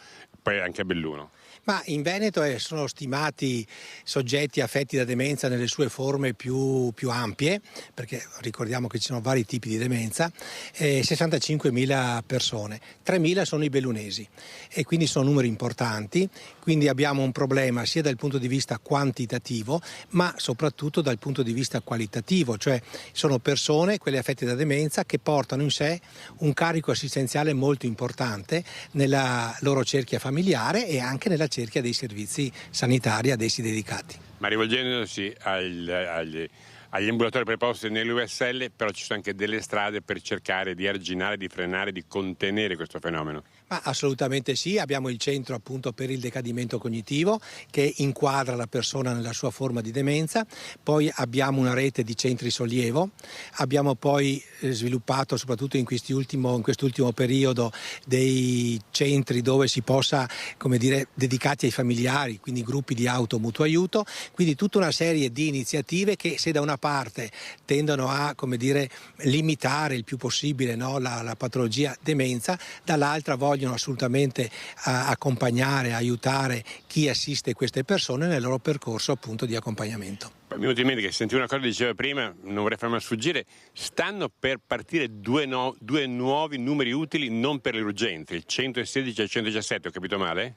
poi anche a Belluno. Ma in Veneto sono stimati soggetti affetti da demenza nelle sue forme più ampie, perché ricordiamo che ci sono vari tipi di demenza, 65.000 persone, 3.000 sono i bellunesi e quindi sono numeri importanti, quindi abbiamo un problema sia dal punto di vista quantitativo ma soprattutto dal punto di vista qualitativo, cioè sono persone, quelle affette da demenza, che portano in sé un carico assistenziale molto importante nella loro cerchia familiare e anche nella cerchia dei servizi sanitari ad essi dedicati. Ma rivolgendosi agli ambulatori preposti nell'USL, però ci sono anche delle strade per cercare di arginare, di frenare, di contenere questo fenomeno? Ma assolutamente sì, abbiamo il centro appunto per il decadimento cognitivo che inquadra la persona nella sua forma di demenza, poi abbiamo una rete di centri sollievo, abbiamo poi sviluppato soprattutto in quest'ultimo periodo dei centri dove si possa, come dire, dedicati ai familiari, quindi gruppi di mutuo aiuto, quindi tutta una serie di iniziative che se da una parte tendono a, come dire, limitare il più possibile, no, la patologia demenza, dall'altra vogliono assolutamente accompagnare, aiutare chi assiste queste persone nel loro percorso appunto di accompagnamento. Mi è venuto in mente che sentivo una cosa che diceva prima, non vorrei farmi sfuggire, stanno per partire due nuovi numeri utili non per le urgenze, il 116 e il 117, ho capito male?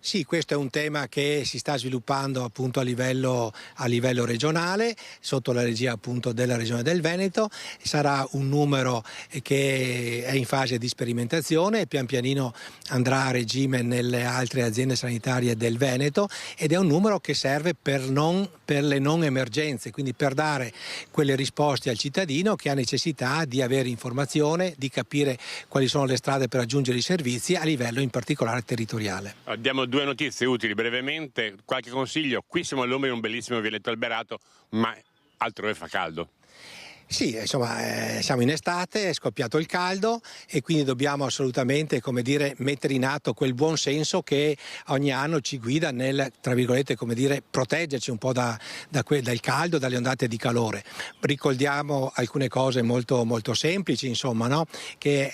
Sì, questo è un tema che si sta sviluppando appunto a livello regionale, sotto la regia appunto della Regione del Veneto. Sarà un numero che è in fase di sperimentazione e pian pianino andrà a regime nelle altre aziende sanitarie del Veneto ed è un numero che serve per le non emergenze, quindi per dare quelle risposte al cittadino che ha necessità di avere informazione, di capire quali sono le strade per raggiungere i servizi a livello in particolare territoriale. Diamo due notizie utili brevemente, qualche consiglio. Qui siamo all'ombra di un bellissimo vialetto alberato, ma altrove fa caldo. Sì, insomma, siamo in estate, è scoppiato il caldo e quindi dobbiamo assolutamente, come dire, mettere in atto quel buon senso che ogni anno ci guida nel, tra virgolette, come dire, proteggerci un po' dal caldo, dalle ondate di calore. Ricordiamo alcune cose molto, molto semplici, insomma, no? Che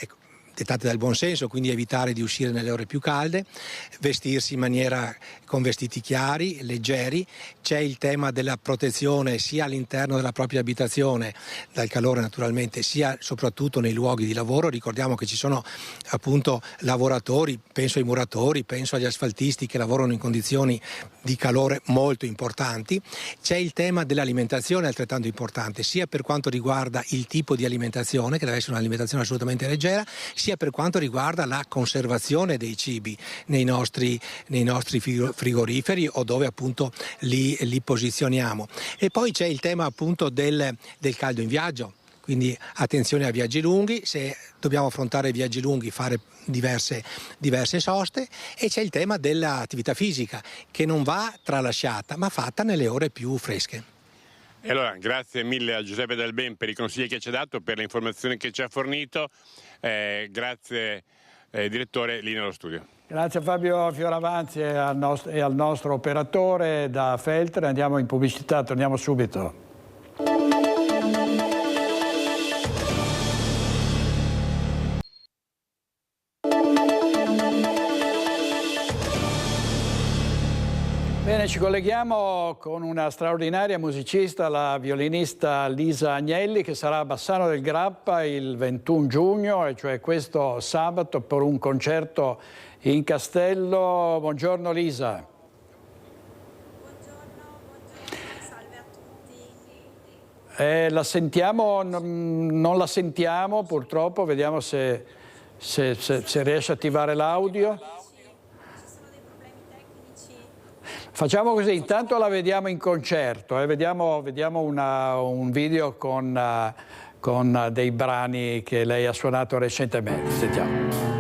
dettate dal buon senso, quindi evitare di uscire nelle ore più calde, vestirsi in maniera con vestiti chiari, leggeri. C'è il tema della protezione sia all'interno della propria abitazione dal calore naturalmente, sia soprattutto nei luoghi di lavoro. Ricordiamo che ci sono appunto lavoratori, penso ai muratori, penso agli asfaltisti che lavorano in condizioni di calore molto importanti. C'è il tema dell'alimentazione altrettanto importante, sia per quanto riguarda il tipo di alimentazione, che deve essere un'alimentazione assolutamente leggera, sia per quanto riguarda la conservazione dei cibi nei nostri frigoriferi o dove appunto li posizioniamo. E poi c'è il tema appunto del caldo in viaggio. Quindi attenzione a viaggi lunghi, se dobbiamo affrontare viaggi lunghi fare diverse soste, e c'è il tema dell'attività fisica che non va tralasciata ma fatta nelle ore più fresche. E allora grazie mille a Giuseppe Del Ben per i consigli che ci ha dato, per le informazioni che ci ha fornito, grazie direttore, linea allo studio. Grazie a Fabio Fioravanti e al nostro operatore da Feltre. Andiamo in pubblicità, torniamo subito. Bene, ci colleghiamo con una straordinaria musicista, la violinista Lisa Agnelli, che sarà a Bassano del Grappa il 21 giugno, e cioè questo sabato, per un concerto in Castello. Buongiorno Lisa. Buongiorno, salve a tutti. La sentiamo, non la sentiamo purtroppo, vediamo se riesce a attivare l'audio. Facciamo così, intanto la vediamo in concerto, vediamo un video con dei brani che lei ha suonato recentemente. Sentiamo.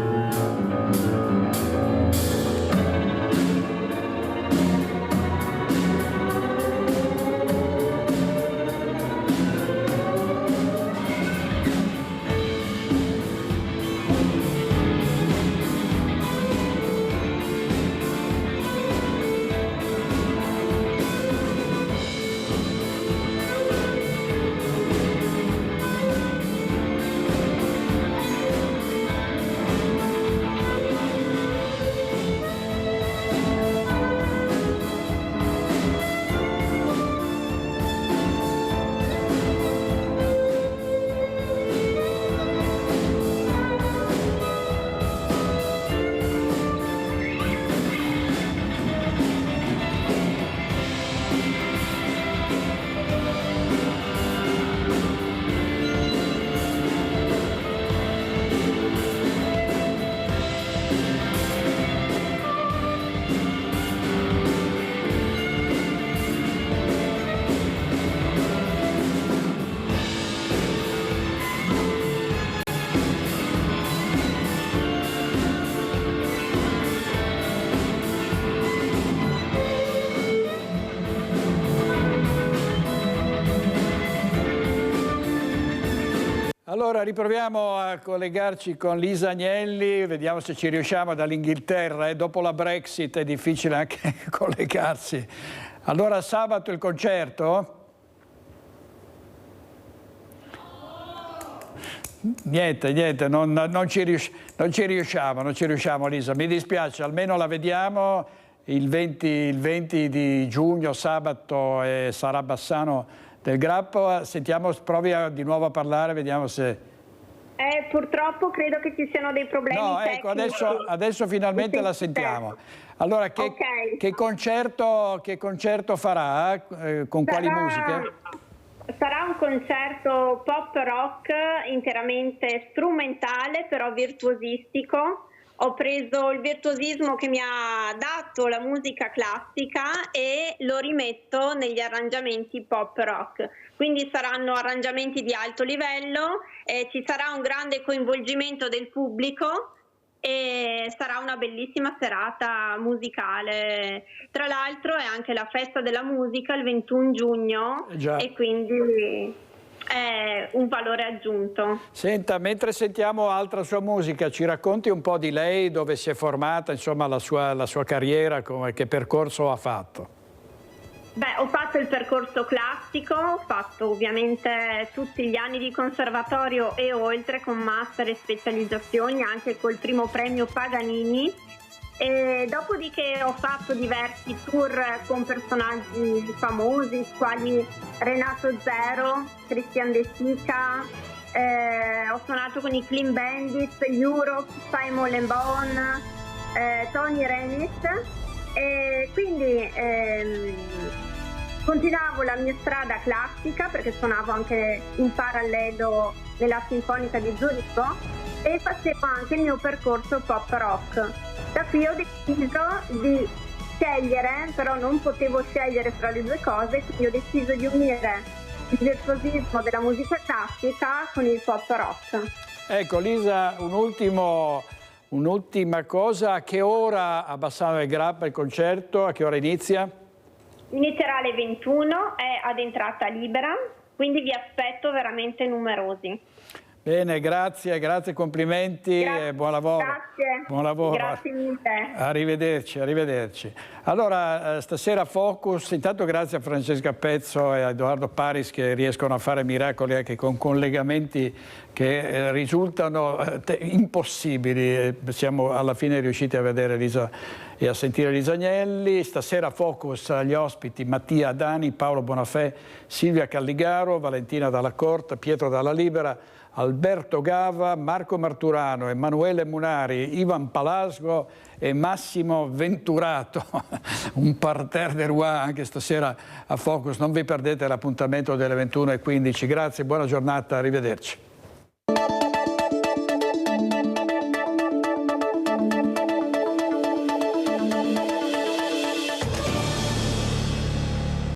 Allora riproviamo a collegarci con Lisa Agnelli, vediamo se ci riusciamo dall'Inghilterra, dopo la Brexit è difficile anche collegarsi. Allora sabato il concerto? Niente, non ci riusciamo Lisa, mi dispiace, almeno la vediamo il 20 di giugno, sabato, sarà Bassano del Grappa. Sentiamo, provi di nuovo a parlare, vediamo se... Purtroppo credo che ci siano dei problemi ecco, tecnici. adesso finalmente la sentiamo. Allora, che concerto farà? Con quali musiche? Sarà un concerto pop rock interamente strumentale, però virtuosistico. Ho preso il virtuosismo che mi ha dato la musica classica e lo rimetto negli arrangiamenti pop rock. Quindi saranno arrangiamenti di alto livello, ci sarà un grande coinvolgimento del pubblico e sarà una bellissima serata musicale. Tra l'altro è anche la festa della musica il 21 giugno e quindi è un valore aggiunto. Senta, mentre sentiamo altra sua musica, ci racconti un po' di lei, dove si è formata, insomma la sua carriera, che percorso ha fatto? Ho fatto il percorso classico, ho fatto ovviamente tutti gli anni di conservatorio e oltre, con master e specializzazioni, anche col primo premio Paganini. E dopodiché ho fatto diversi tour con personaggi famosi, quali Renato Zero, Christian De Sica, ho suonato con i Clean Bandits, Europe, Simon Le Bon, Tony Renis, e quindi continuavo la mia strada classica perché suonavo anche in parallelo nella Sinfonica di Zurigo e facevo anche il mio percorso pop rock. Da qui ho deciso di scegliere, però non potevo scegliere tra le due cose, quindi ho deciso di unire il virtuosismo della musica classica con il pop rock. Ecco Lisa, un'ultima cosa, a che ora a Bassano del Grappa il concerto, a che ora inizia? Inizierà alle 21, è ad entrata libera, quindi vi aspetto veramente numerosi. Bene, grazie, complimenti e buon lavoro. Grazie. Buon lavoro. Grazie mille. Arrivederci. Allora, stasera Focus, intanto grazie a Francesca Pezzo e a Edoardo Paris che riescono a fare miracoli anche con collegamenti che risultano impossibili. Siamo alla fine riusciti a vedere Lisa e a sentire Lisa Agnelli. Stasera Focus agli ospiti Mattia Adani, Paolo Bonafè, Silvia Calligaro, Valentina Dalla Corta, Pietro Dalla Libera, Alberto Gava, Marco Marturano, Emanuele Munari, Ivan Palasgo e Massimo Venturato. Un parterre de roi anche stasera a Focus. Non vi perdete l'appuntamento delle 21:15. Grazie, buona giornata, arrivederci.